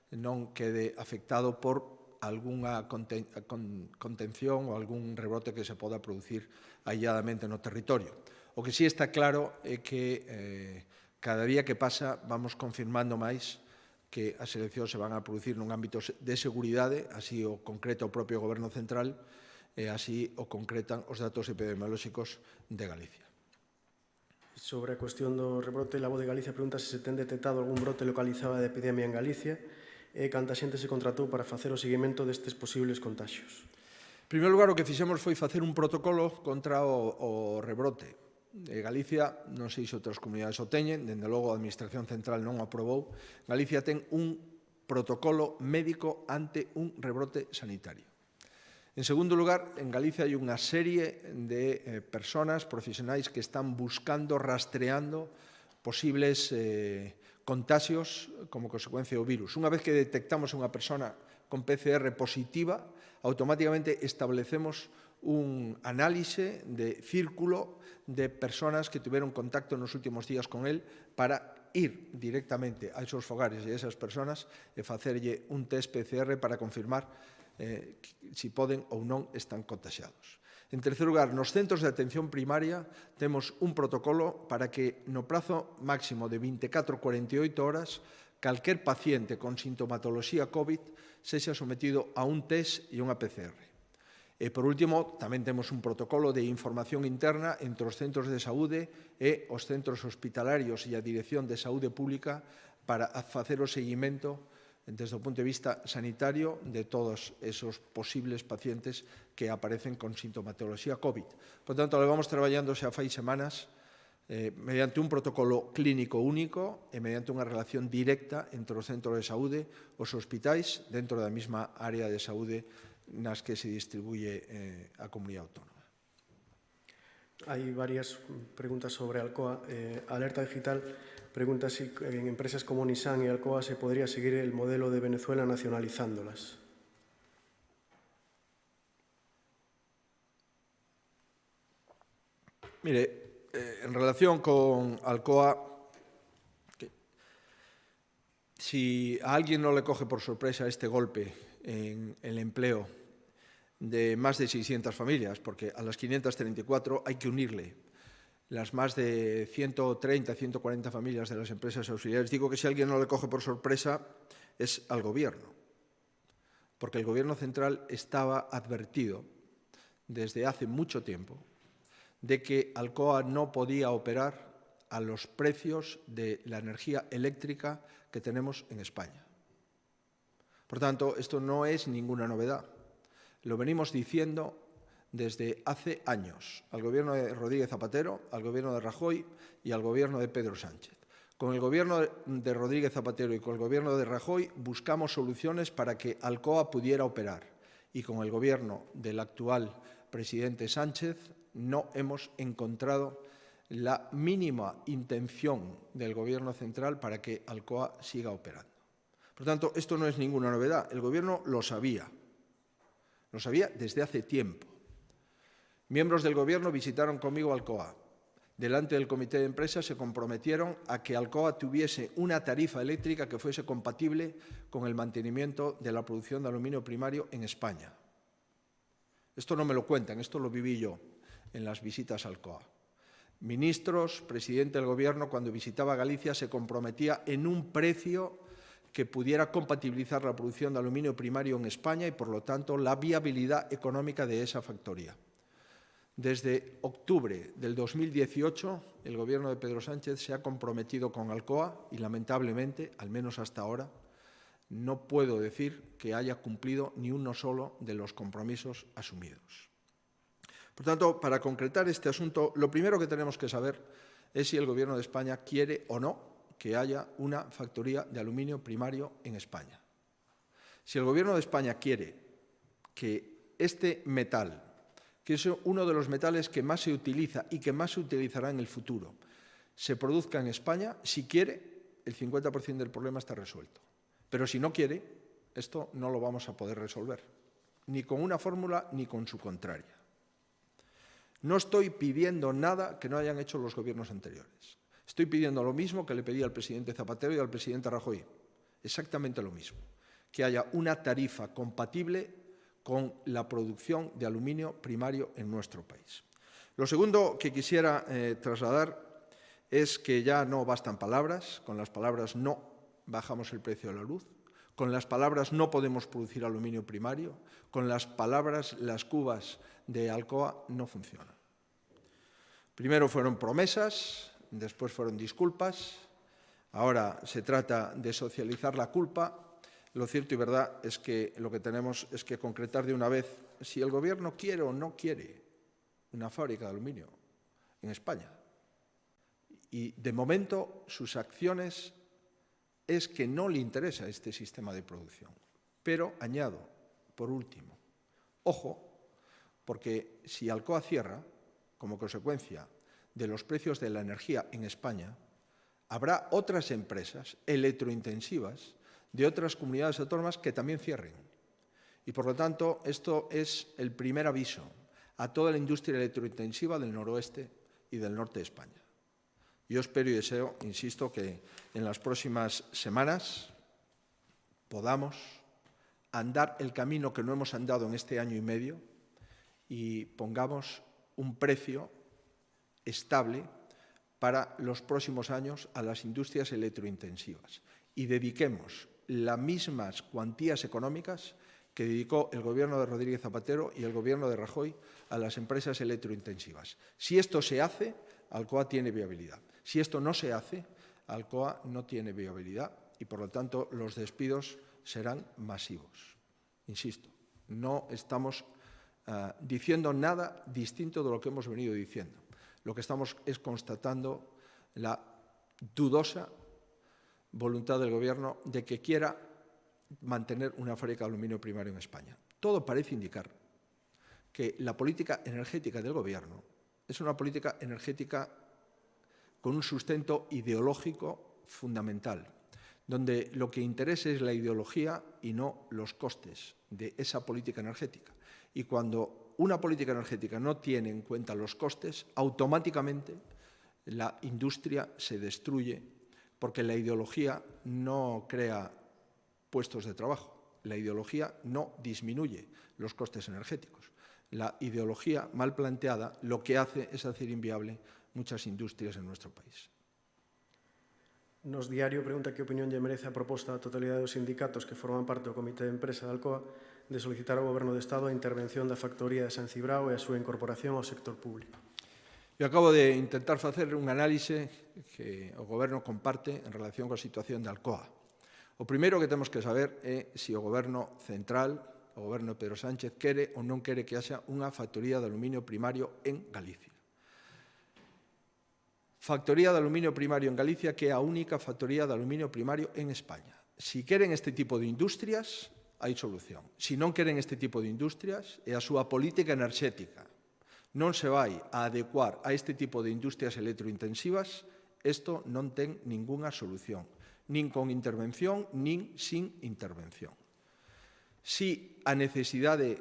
non quede afectado por algunha contención ou algún rebrote que se poda producir ailladamente no territorio. O que sí está claro é que cada día que pasa vamos confirmando máis que as eleccións se van a producir nun ámbito de seguridade, así o concreta o propio Goberno Central e así o concretan os datos epidemiolóxicos de Galicia.
Sobre a cuestión do rebrote, la Voz de Galicia pregunta se ten detectado algún brote localizado de epidemia en Galicia e canta xente se contratou para facer o seguimento destes posibles contaxios.
En primeiro lugar, o que fixemos foi facer un protocolo contra o rebrote. Galicia, non sei se outras comunidades o teñen, dende logo a Administración Central non o aprobou. Galicia ten un protocolo médico ante un rebrote sanitario. En segundo lugar, en Galicia hai unha serie de persoas profesionais que están buscando, rastreando posibles contaxios como consecuencia do virus. Unha vez que detectamos unha persona con PCR positiva, automáticamente establecemos un análise de círculo de persoas que tiveron contacto nos últimos días con él para ir directamente a esos fogares e a esas persoas e facerlle un test PCR para confirmar si poden ou non están contaxiados. En terceiro lugar, nos centros de atención primaria temos un protocolo para que no prazo máximo de 24-48 horas calquer paciente con sintomatoloxía COVID sexa sometido a un test e unha PCR. E, por último, tamén temos un protocolo de información interna entre os centros de saúde e os centros hospitalarios e a Dirección de Saúde Pública para facer o seguimento desde o punto de vista sanitario de todos esos posibles pacientes que aparecen con sintomatoloxía COVID. Por tanto, levamos traballando xa fai semanas mediante un protocolo clínico único e mediante unha relación directa entre os centros de saúde, os hospitais, dentro da mesma área de saúde nas que se distribuye a comunidade autónoma.
Hai varias preguntas sobre Alcoa. Alerta Digital pregunta si en empresas como Nissan y Alcoa se podría seguir el modelo de Venezuela nacionalizándolas.
Mire, en relación con Alcoa, si a alguien no le coge por sorpresa este golpe en el empleo de más de 600 familias, porque a las 534 hay que unirle las más de 130, 140 familias de las empresas auxiliares. Digo que si alguien no le coge por sorpresa es al Gobierno, porque el Gobierno central estaba advertido desde hace mucho tiempo de que Alcoa no podía operar a los precios de la energía eléctrica que tenemos en España. Por tanto, esto no es ninguna novedad. Lo venimos diciendo desde hace años al Gobierno de Rodríguez Zapatero, al Gobierno de Rajoy y al Gobierno de Pedro Sánchez. Con el Gobierno de Rodríguez Zapatero y con el Gobierno de Rajoy buscamos soluciones para que Alcoa pudiera operar. Y con el Gobierno del actual presidente Sánchez no hemos encontrado la mínima intención del Gobierno central para que Alcoa siga operando. Por tanto, esto no es ninguna novedad. El Gobierno lo sabía desde hace tiempo. Miembros del Gobierno visitaron conmigo Alcoa. Delante del Comité de Empresa se comprometieron a que Alcoa tuviese una tarifa eléctrica que fuese compatible con el mantenimiento de la producción de aluminio primario en España. Esto no me lo cuentan, esto lo viví yo en las visitas a Alcoa. Ministros, presidente del Gobierno, cuando visitaba Galicia, se comprometía en un precio que pudiera compatibilizar la producción de aluminio primario en España y, por lo tanto, la viabilidad económica de esa factoría. Desde octubre del 2018, el Gobierno de Pedro Sánchez se ha comprometido con Alcoa y, lamentablemente, al menos hasta ahora, no puedo decir que haya cumplido ni uno solo de los compromisos asumidos. Por tanto, para concretar este asunto, lo primero que tenemos que saber es si el Gobierno de España quiere o no que haya una factoría de aluminio primario en España. Si el Gobierno de España quiere que este metal, que es uno de los metales que más se utiliza y que más se utilizará en el futuro, se produzca en España, si quiere, el 50% del problema está resuelto. Pero si no quiere, esto no lo vamos a poder resolver, ni con una fórmula ni con su contraria. No estoy pidiendo nada que no hayan hecho los gobiernos anteriores. Estoy pidiendo lo mismo que le pedí al presidente Zapatero y al presidente Rajoy, exactamente lo mismo, que haya una tarifa compatible con la producción de aluminio primario en nuestro país. Lo segundo que quisiera trasladar es que ya no bastan palabras. Con las palabras no bajamos el precio de la luz, con las palabras no podemos producir aluminio primario, con las palabras las cubas de Alcoa no funcionan. Primero fueron promesas, después fueron disculpas, ahora se trata de socializar la culpa. Lo cierto y verdad es que lo que tenemos es que concretar de una vez si el Gobierno quiere o no quiere una fábrica de aluminio en España. Y de momento sus acciones es que no le interesa este sistema de producción. Pero añado, por último, ojo, porque si Alcoa cierra, como consecuencia de los precios de la energía en España, habrá otras empresas electrointensivas de otras comunidades autónomas que también cierren. Y, por lo tanto, esto es el primer aviso a toda la industria electrointensiva del noroeste y del norte de España. Yo espero y deseo, insisto, que en las próximas semanas podamos andar el camino que no hemos andado en este año y medio y pongamos un precio estable para los próximos años a las industrias electrointensivas y dediquemos las mismas cuantías económicas que dedicó el Gobierno de Rodríguez Zapatero y el Gobierno de Rajoy a las empresas electrointensivas. Si esto se hace, Alcoa tiene viabilidad. Si esto no se hace, Alcoa no tiene viabilidad y, por lo tanto, los despidos serán masivos. Insisto, no estamos diciendo nada distinto de lo que hemos venido diciendo. Lo que estamos es constatando la dudosa voluntad del Gobierno de que quiera mantener una fábrica de aluminio primario en España. Todo parece indicar que la política energética del Gobierno es una política energética con un sustento ideológico fundamental, donde lo que interesa es la ideología y no los costes de esa política energética. Y cuando una política energética no tiene en cuenta los costes, automáticamente la industria se destruye porque la ideología no crea puestos de trabajo, la ideología no disminuye los costes energéticos. La ideología mal planteada lo que hace es hacer inviable muchas industrias en nuestro país.
Nos Diario pregunta que opinión lle merece a proposta da totalidade dos sindicatos que forman parte do Comité de Empresa de Alcoa de solicitar ao Goberno de Estado a intervención da factoría de San Cibrao e a súa incorporación ao sector público.
Eu acabo de intentar facer un análise que o Goberno comparte en relación coa situación de Alcoa. O primeiro que temos que saber é se o Goberno central, o Goberno de Pedro Sánchez, quere ou non quere que haxa unha factoría de aluminio primario en Galicia. Factoría de aluminio primario en Galicia, que é a única factoría de aluminio primario en España. Si queren este tipo de industrias, hai solución. Si non queren este tipo de industrias, e a súa política enerxética non se vai a adecuar a este tipo de industrias electrointensivas, isto non ten ningunha solución, nin con intervención, nin sin intervención. Si a necesidade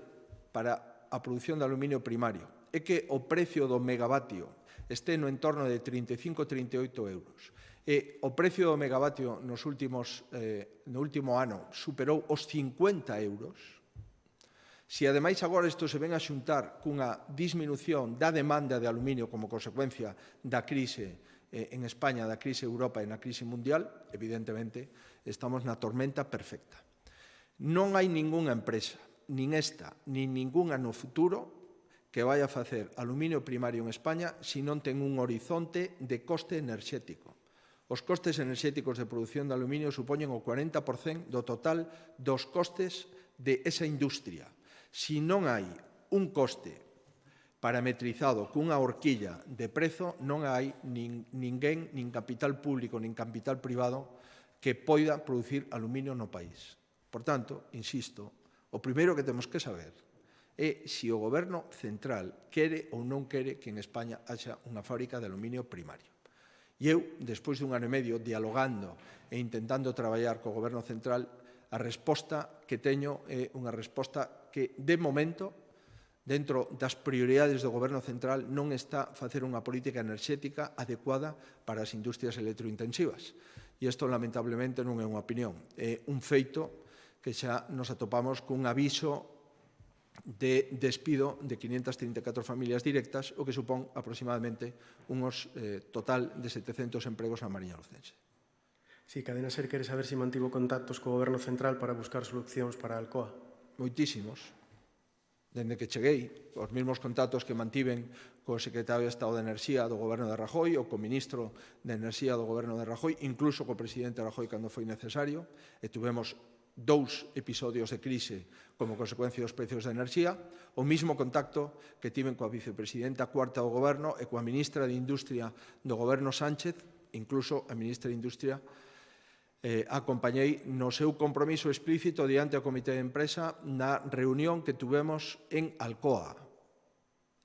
para a produción de aluminio primario é que o precio do megavatio este no entorno de 35-38 euros. E o precio do megavatio no último ano superou os 50 euros. Se ademais agora isto se ven a xuntar cunha disminución da demanda de aluminio como consecuencia da crise en España, da crise en Europa e na crise mundial, evidentemente estamos na tormenta perfecta. Non hai ningunha empresa, nin esta, nin ningunha no futuro, que vai a facer aluminio primario en España se non ten un horizonte de coste enerxético. Os costes enerxéticos de produción de aluminio supoñen o 40% do total dos costes de esa industria. Se non hai un coste parametrizado cunha horquilla de prezo, non hai nin capital público nin capital privado que poida producir aluminio no país. Por tanto, insisto, o primeiro que temos que saber é se o Goberno central quere ou non quere que en España haxa unha fábrica de aluminio primario. E eu, despois dun ano e medio dialogando e intentando traballar co Goberno central, a resposta que teño é unha resposta que, de momento, dentro das prioridades do Goberno central, non está a facer unha política enerxética adecuada para as industrias electrointensivas. E isto, lamentablemente, non é unha opinión, é un feito que xa nos atopamos cun aviso de despido de 534 familias directas, o que supón aproximadamente unos total de 700 empregos na Mariña Lucense.
Sí, Cadena Ser quere saber se mantivo contactos co Goberno central para buscar solucións para a Alcoa.
Moitísimos. Dende que cheguei, os mesmos contactos que mantiven co secretario de Estado de Enerxía do Goberno de Rajoy ou co ministro de Enerxía do Goberno de Rajoy, incluso co presidente Rajoy cando foi necesario, e tuvemos 2 episodios de crise como consecuencia dos precios de enerxía, o mismo contacto que tiven coa vicepresidenta cuarta do Goberno e coa ministra de Industria do Goberno Sánchez, incluso a ministra de Industria acompañei no seu compromiso explícito diante do Comité de Empresa na reunión que tuvemos en Alcoa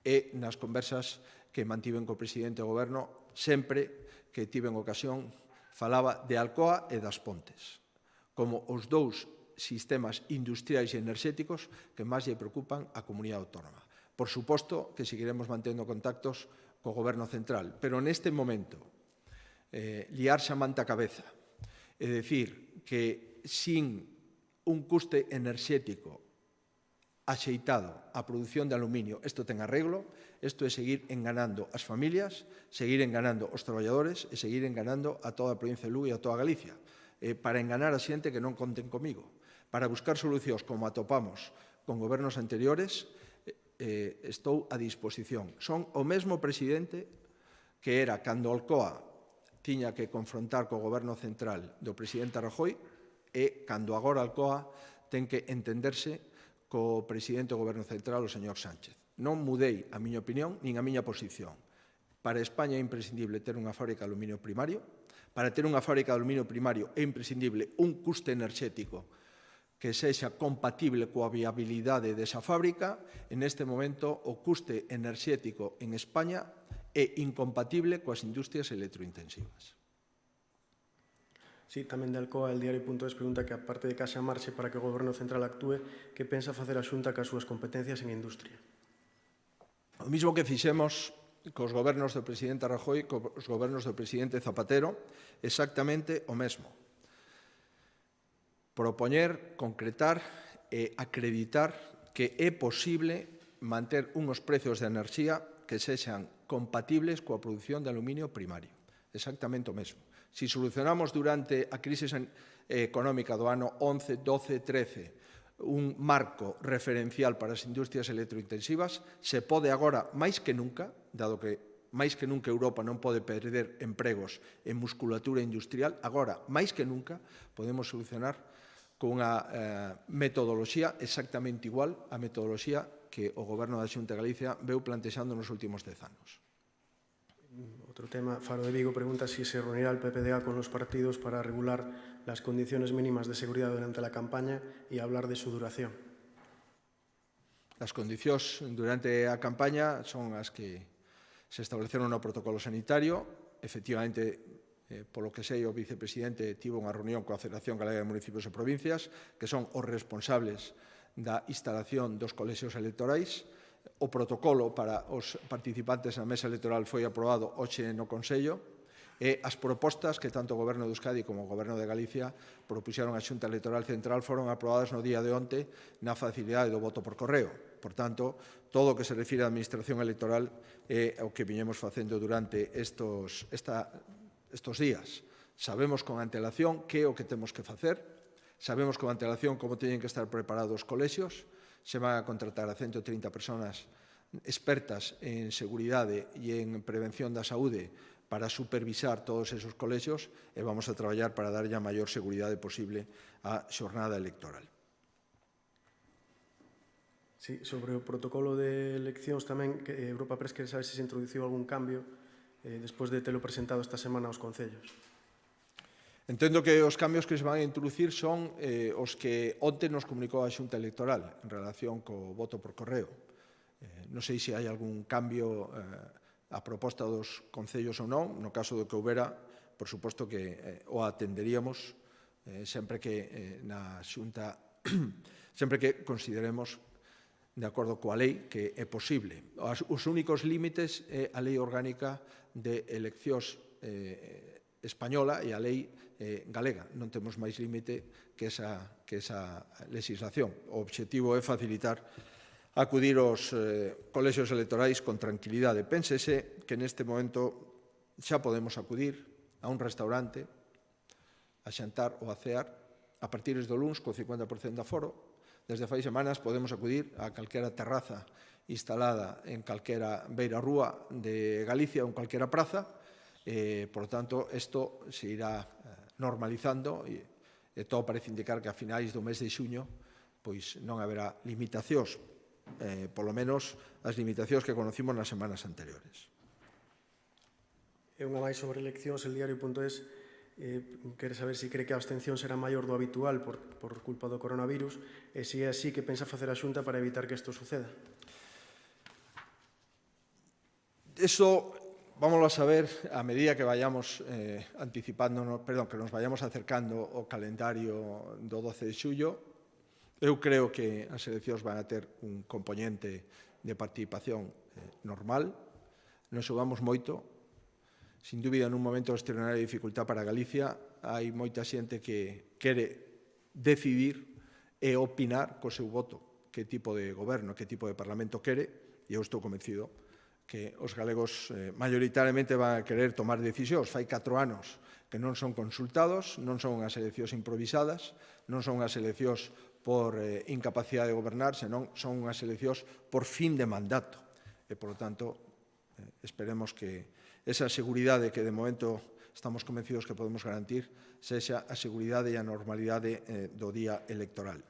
e nas conversas que mantiven co presidente do Goberno sempre que tiven ocasión falaba de Alcoa e das Pontes como os dous sistemas industriais e enerxéticos que máis lle preocupan á comunidade autónoma. Por suposto que seguiremos mantendo contactos co Goberno central, pero neste momento liarse a manta a cabeza é dicir que sin un custe enerxético axeitado á produción de aluminio, isto ten arreglo, isto é seguir enganando as familias, seguir enganando os traballadores e seguir enganando a toda a provincia de Lugo e a toda Galicia, para enganar a xente que non conten comigo, para buscar solucións como atopamos con gobernos anteriores, estou a disposición. Son o mesmo presidente que era cando Alcoa tiña que confrontar co Goberno central do presidente Rajoy e cando agora Alcoa ten que entenderse co presidente do Goberno central, o señor Sánchez. Non mudei a miña opinión nin a miña posición. Para España é imprescindible ter unha fábrica de aluminio primario. Para ter unha fábrica de aluminio primario é imprescindible un custe enerxético que sexa compatible coa viabilidade desa fábrica. En este momento, o custe enerxético en España é incompatible coas industrias electrointensivas.
Sí, tamén de Alcoa, el diario.es pregunta que, aparte de que haxa marxe para que o Goberno central actúe, que pensa facer a Xunta cas súas competencias en industria?
O mismo que fixemos cos gobernos do presidente Rajoy, cos gobernos do presidente Zapatero, exactamente o mesmo. Propoñer, concretar e acreditar que é posible manter unhos precios de enerxía que sexan compatibles coa produción de aluminio primario. Exactamente o mesmo. Si solucionamos durante a crise económica do ano 11, 12, 13 un marco referencial para as industrias electrointensivas, se pode agora, máis que nunca, dado que máis que nunca Europa non pode perder empregos en musculatura industrial, agora, máis que nunca, podemos solucionar con unha metodoloxía exactamente igual á metodoloxía que o Goberno da Xunta de Galicia veu plantexando nos últimos 10 anos.
Otro tema, Faro de Vigo pregunta si se reunirá el PPDA con los partidos para regular las condiciones mínimas de seguridad durante la campaña y hablar de su duración.
As condicións durante a campaña son as que se estableceron no protocolo sanitario. Efectivamente, polo que sei, o vicepresidente tivo unha reunión coa Federación Galega de Municipios e Provincias, que son os responsables da instalación dos colexios electorais. O protocolo para os participantes na mesa electoral foi aprobado hoxe no Consello e as propostas que tanto o Goberno de Euskadi como o Goberno de Galicia propuxeron á Xunta Electoral Central foron aprobadas no día de onte na facilidade do voto por correo. Por tanto, todo o que se refire á administración electoral é o que viñemos facendo durante estos días. Sabemos con antelación que é o que temos que facer, sabemos con antelación como teñen que estar preparados os colexios. Se van a contratar a 130 persoas expertas en seguridade e en prevención da saúde para supervisar todos esos colexios e vamos a traballar para darlle a maior seguridade posible á xornada electoral.
Sí, sobre o protocolo de eleccións tamén, que Europa Press quere saber se se introduciu algún cambio despois de telo presentado esta semana aos concellos.
Entendo que os cambios que se van a introducir son os que onte nos comunicou a Xunta Electoral en relación co voto por correo. Non sei se hai algún cambio a proposta dos concellos ou non. No caso do que houbera, por suposto que o atenderíamos sempre que na Xunta sempre que consideremos de acordo coa lei que é posible. Os únicos límites é a lei orgánica de eleccións española e a lei galega. Non temos máis límite que esa legislación. O obxectivo é facilitar acudir aos colexios electorais con tranquilidade. Pénsese que neste momento xa podemos acudir a un restaurante a xantar ou a cear a partir do luns co 50% de aforo. Desde fai semanas podemos acudir a calquera terraza instalada en calquera beira rúa de Galicia ou en calquera praza. Por lo tanto, isto se irá normalizando e todo parece indicar que a finais do mes de xuño pois non haberá limitacións, polo menos as limitacións que conocimos nas semanas anteriores.
E unha máis sobre eleccións, el diario.es quere saber se cree que a abstención será maior do habitual por culpa do coronavirus e se é así que pensa facer a Xunta para evitar que isto suceda.
Eso vámoslo a saber a medida que vayamos que nos vayamos acercando ao calendario do 12 de xullo. Eu creo que as eleccións van a ter un componente de participación normal. Nos xogamos moito. Sin dúbida, nun momento de extraordinaria dificultad para Galicia, hai moita xente que quere decidir e opinar co seu voto que tipo de goberno, que tipo de parlamento quere, e eu estou convencido que os galegos maioritariamente van a querer tomar decisións. Fai 4 anos que non son consultados, non son unhas eleccións improvisadas, non son unhas eleccións por incapacidade de gobernar, senón son unhas eleccións por fin de mandato. E, por lo tanto, esperemos que esa seguridade que de momento estamos convencidos que podemos garantir sexa a seguridade e a normalidade do día electoral.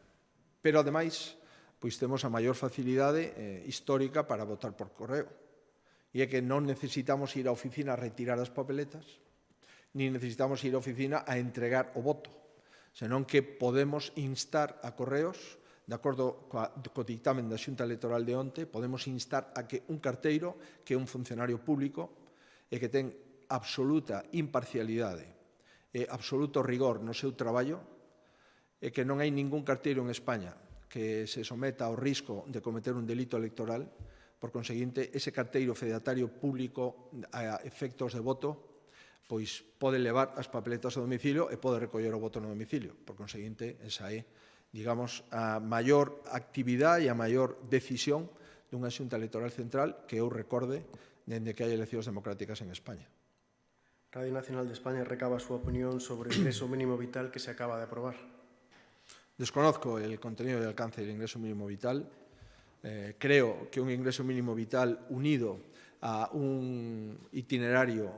Pero, ademais, pois temos a maior facilidade histórica para votar por correo. E é que non necesitamos ir á oficina a retirar as papeletas, ni necesitamos ir á oficina a entregar o voto, senón que podemos instar a correos, de acordo co dictamen da Xunta Electoral de onte, podemos instar a que un carteiro, que é un funcionario público, e que ten absoluta imparcialidade e absoluto rigor no seu traballo, e que non hai ningún carteiro en España que se someta ao risco de cometer un delito electoral. Por conseguinte, ese carteiro fedatario público a efectos de voto pois pode levar as papeletas ao domicilio e pode recoller o voto no domicilio. Por conseguinte, esa é, digamos, a maior actividade e a maior decisión dunha Xunta Electoral Central que eu recorde dende que hai eleccións democráticas en España.
Radio Nacional de España recaba a súa opinión sobre o ingreso mínimo vital que se acaba de aprobar.
Desconozco el contenido y alcance del ingreso mínimo vital. Creo que un ingreso mínimo vital unido a un itinerario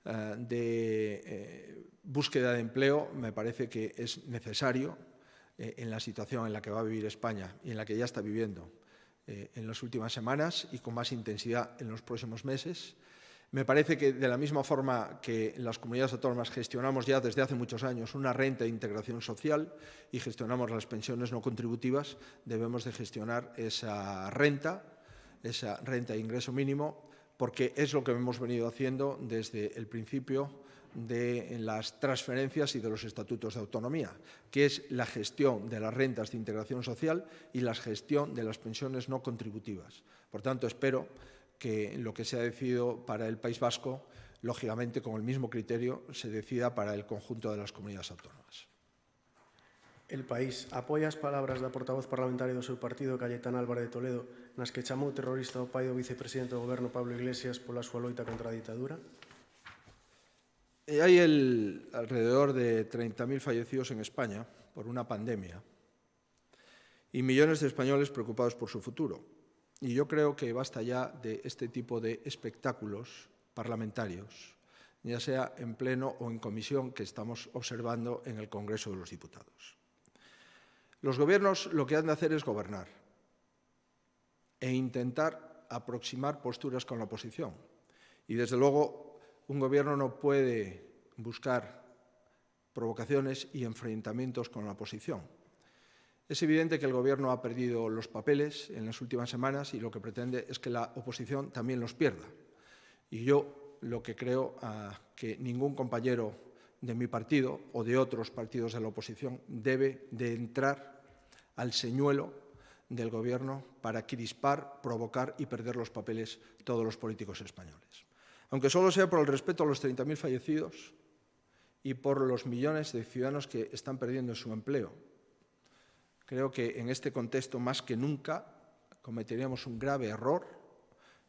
de búsqueda de empleo me parece que es necesario en la situación en la que va a vivir España y en la que ya está viviendo en las últimas semanas y con más intensidad en los próximos meses. Me parece que de la misma forma que en las comunidades autónomas gestionamos ya desde hace muchos años una renta de integración social y gestionamos las pensiones no contributivas, debemos de gestionar esa renta de ingreso mínimo, porque es lo que hemos venido haciendo desde el principio de las transferencias y de los estatutos de autonomía, que es la gestión de las rentas de integración social y la gestión de las pensiones no contributivas. Por tanto, espero que lo que se ha decidido para el País Vasco, lógicamente con el mismo criterio, se decida para el conjunto de las comunidades autónomas.
El País apoia as palabras da portavoz parlamentaria do seu partido, Cayetana Álvarez de Toledo, nas que chamou terrorista ao pai do vicepresidente do Goberno, Pablo Iglesias, pola súa loita contra a ditadura?
Hay alrededor de 30.000 fallecidos en España por una pandemia y millones de españoles preocupados por su futuro. Y yo creo que basta ya de este tipo de espectáculos parlamentarios, ya sea en pleno o en comisión, que estamos observando en el Congreso de los Diputados. Los gobiernos lo que han de hacer es gobernar e intentar aproximar posturas con la oposición. Y desde luego un gobierno no puede buscar provocaciones y enfrentamientos con la oposición. Es evidente que el Gobierno ha perdido los papeles en las últimas semanas y lo que pretende es que la oposición también los pierda. Y yo lo que creo que ningún compañero de mi partido o de otros partidos de la oposición debe de entrar al señuelo del Gobierno para crispar, provocar y perder los papeles todos los políticos españoles. Aunque solo sea por el respeto a los 30.000 fallecidos y por los millones de ciudadanos que están perdiendo su empleo. Creo que en este contexto, más que nunca, cometeríamos un grave error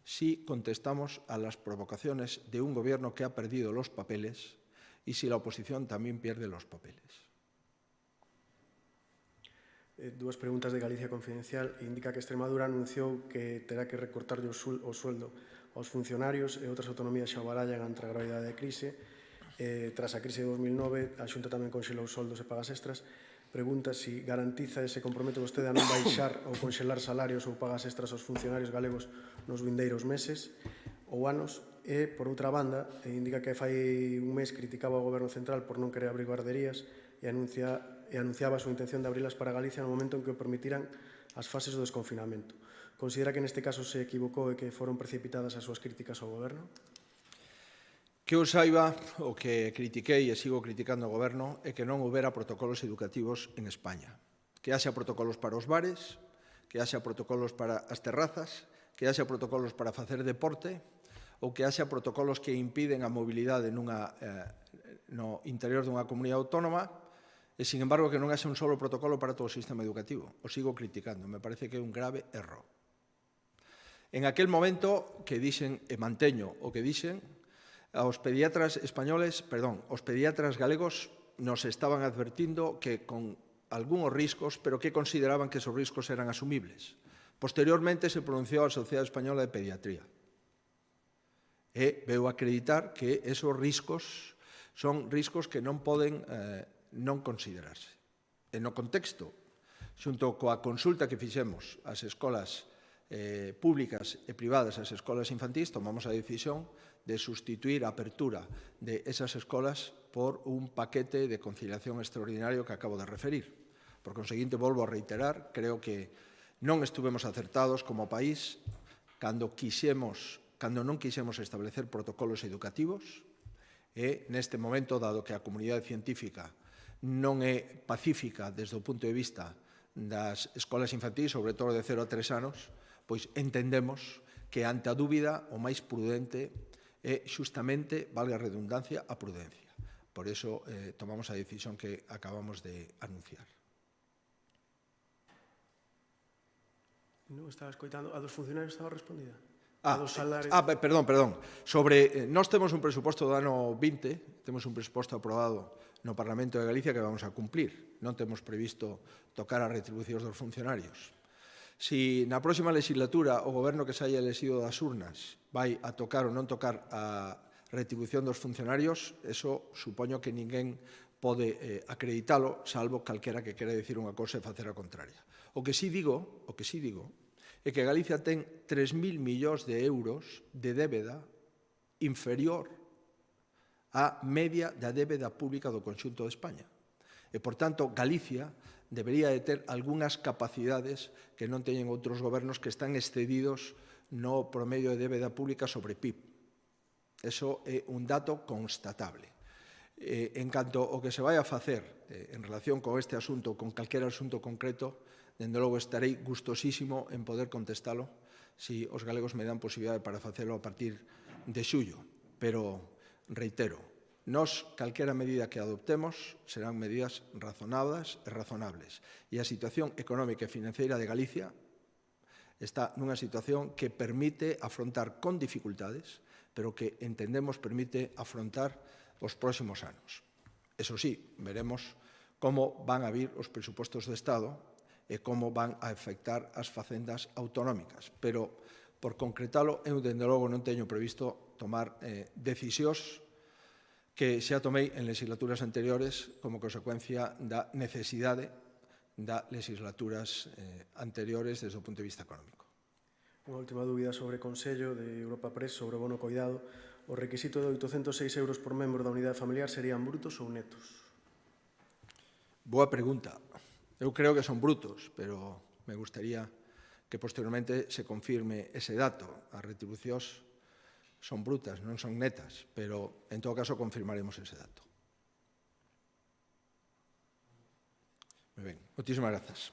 si contestamos a las provocaciones de un Gobierno que ha perdido los papeles y si la oposición también pierde los papeles.
Dúas preguntas de Galicia Confidencial. Indica que Extremadura anunciou que terá que recortar o sueldo aos funcionarios e outras autonomías xa barallan ante a gravidade da crise. Tras a crise de 2009, a Xunta tamén conxelou soldos e pagas extras. Pregunta si garantiza ese comprometo vostede a non baixar ou conxelar salarios ou pagas extras aos funcionarios galegos nos vindeiros meses ou anos. E, por outra banda, indica que fai un mes criticaba o Goberno Central por non querer abrir guarderías e anunciaba a súa intención de abrilas para Galicia no momento en que o permitiran as fases do desconfinamento. Considera que neste caso se equivocou e que foron precipitadas as súas críticas ao Goberno?
Que eu saiba, o que critiquei e sigo criticando ao Goberno é que non houbera protocolos educativos en España. Que haxa protocolos para os bares, que haxa protocolos para as terrazas, que haxa protocolos para facer deporte ou que haxa protocolos que impiden a mobilidade no interior dunha comunidade autónoma e, sin embargo, que non haxa un solo protocolo para todo o sistema educativo. O sigo criticando, me parece que é un grave erro. En aquel momento que dixen, e manteño o que dixen, os pediatras galegos nos estaban advertindo que con algúns riscos, pero que consideraban que esos riscos eran asumibles. Posteriormente se pronunciou a Sociedade Española de Pediatría. E veu acreditar que esos riscos son riscos que non poden non considerarse. E no contexto, xunto coa consulta que fixemos ás escolas públicas e privadas, ás escolas infantís, tomamos a decisión de sustituir a apertura de esas escolas por un paquete de conciliación extraordinario que acabo de referir. Por conseguinte, volvo a reiterar, creo que non estuvemos acertados como país cando non quixemos establecer protocolos educativos e, neste momento, dado que a comunidade científica non é pacífica desde o punto de vista das escolas infantís, sobre todo de 0 a 3 anos, pois entendemos que, ante a dúbida, o máis prudente é xustamente, valga a redundancia, a prudencia. Por iso tomamos a decisión que acabamos de anunciar.
Non estaba escoitando. A dos funcionarios estaba respondida?
Perdón. Nós temos un presuposto do ano 20, temos un presuposto aprobado no Parlamento de Galicia que vamos a cumplir. Non temos previsto tocar as retribucións dos funcionarios. Si na próxima legislatura o Goberno que se haya elexido das urnas vai a tocar ou non tocar a retribución dos funcionarios, eso supoño que ninguén pode acreditalo, salvo calquera que quere dicir unha cousa e facer a contraria. O que sí digo é que Galicia ten 3.000 millóns de euros de débeda inferior á media da débeda pública do conxunto de España. E, por tanto, Galicia debería de ter algunhas capacidades que non teñen outros gobernos que están excedidos no promedio de débeda pública sobre PIB. Eso é un dato constatable. En canto ao que se vai a facer en relación con este asunto ou con calquera asunto concreto, dende logo estarei gustosísimo en poder contestalo se os galegos me dan posibilidade para facelo a partir de xullo. Pero, reitero, nós, calquera medida que adoptemos, serán medidas razonadas e razonables. E a situación económica e financeira de Galicia está nunha situación que permite afrontar con dificultades, pero que entendemos permite afrontar os próximos anos. Eso sí, veremos como van a vir os presupostos do Estado e como van a afectar as facendas autonómicas. Pero, por concretalo, eu, dende logo, non teño previsto tomar decisións que xa tomei en legislaturas anteriores como consecuencia da necesidade das legislaturas anteriores desde o punto de vista económico.
Unha última dúbida sobre Consello de Europa Press sobre o bono coidado. O requisito de 806 euros por membro da unidade familiar serían brutos ou netos?
Boa pregunta. Eu creo que son brutos, pero me gustaría que posteriormente se confirme ese dato. As retribucións son brutas, non son netas, pero en todo caso confirmaremos ese dato. Moi ben, moitísimas grazas.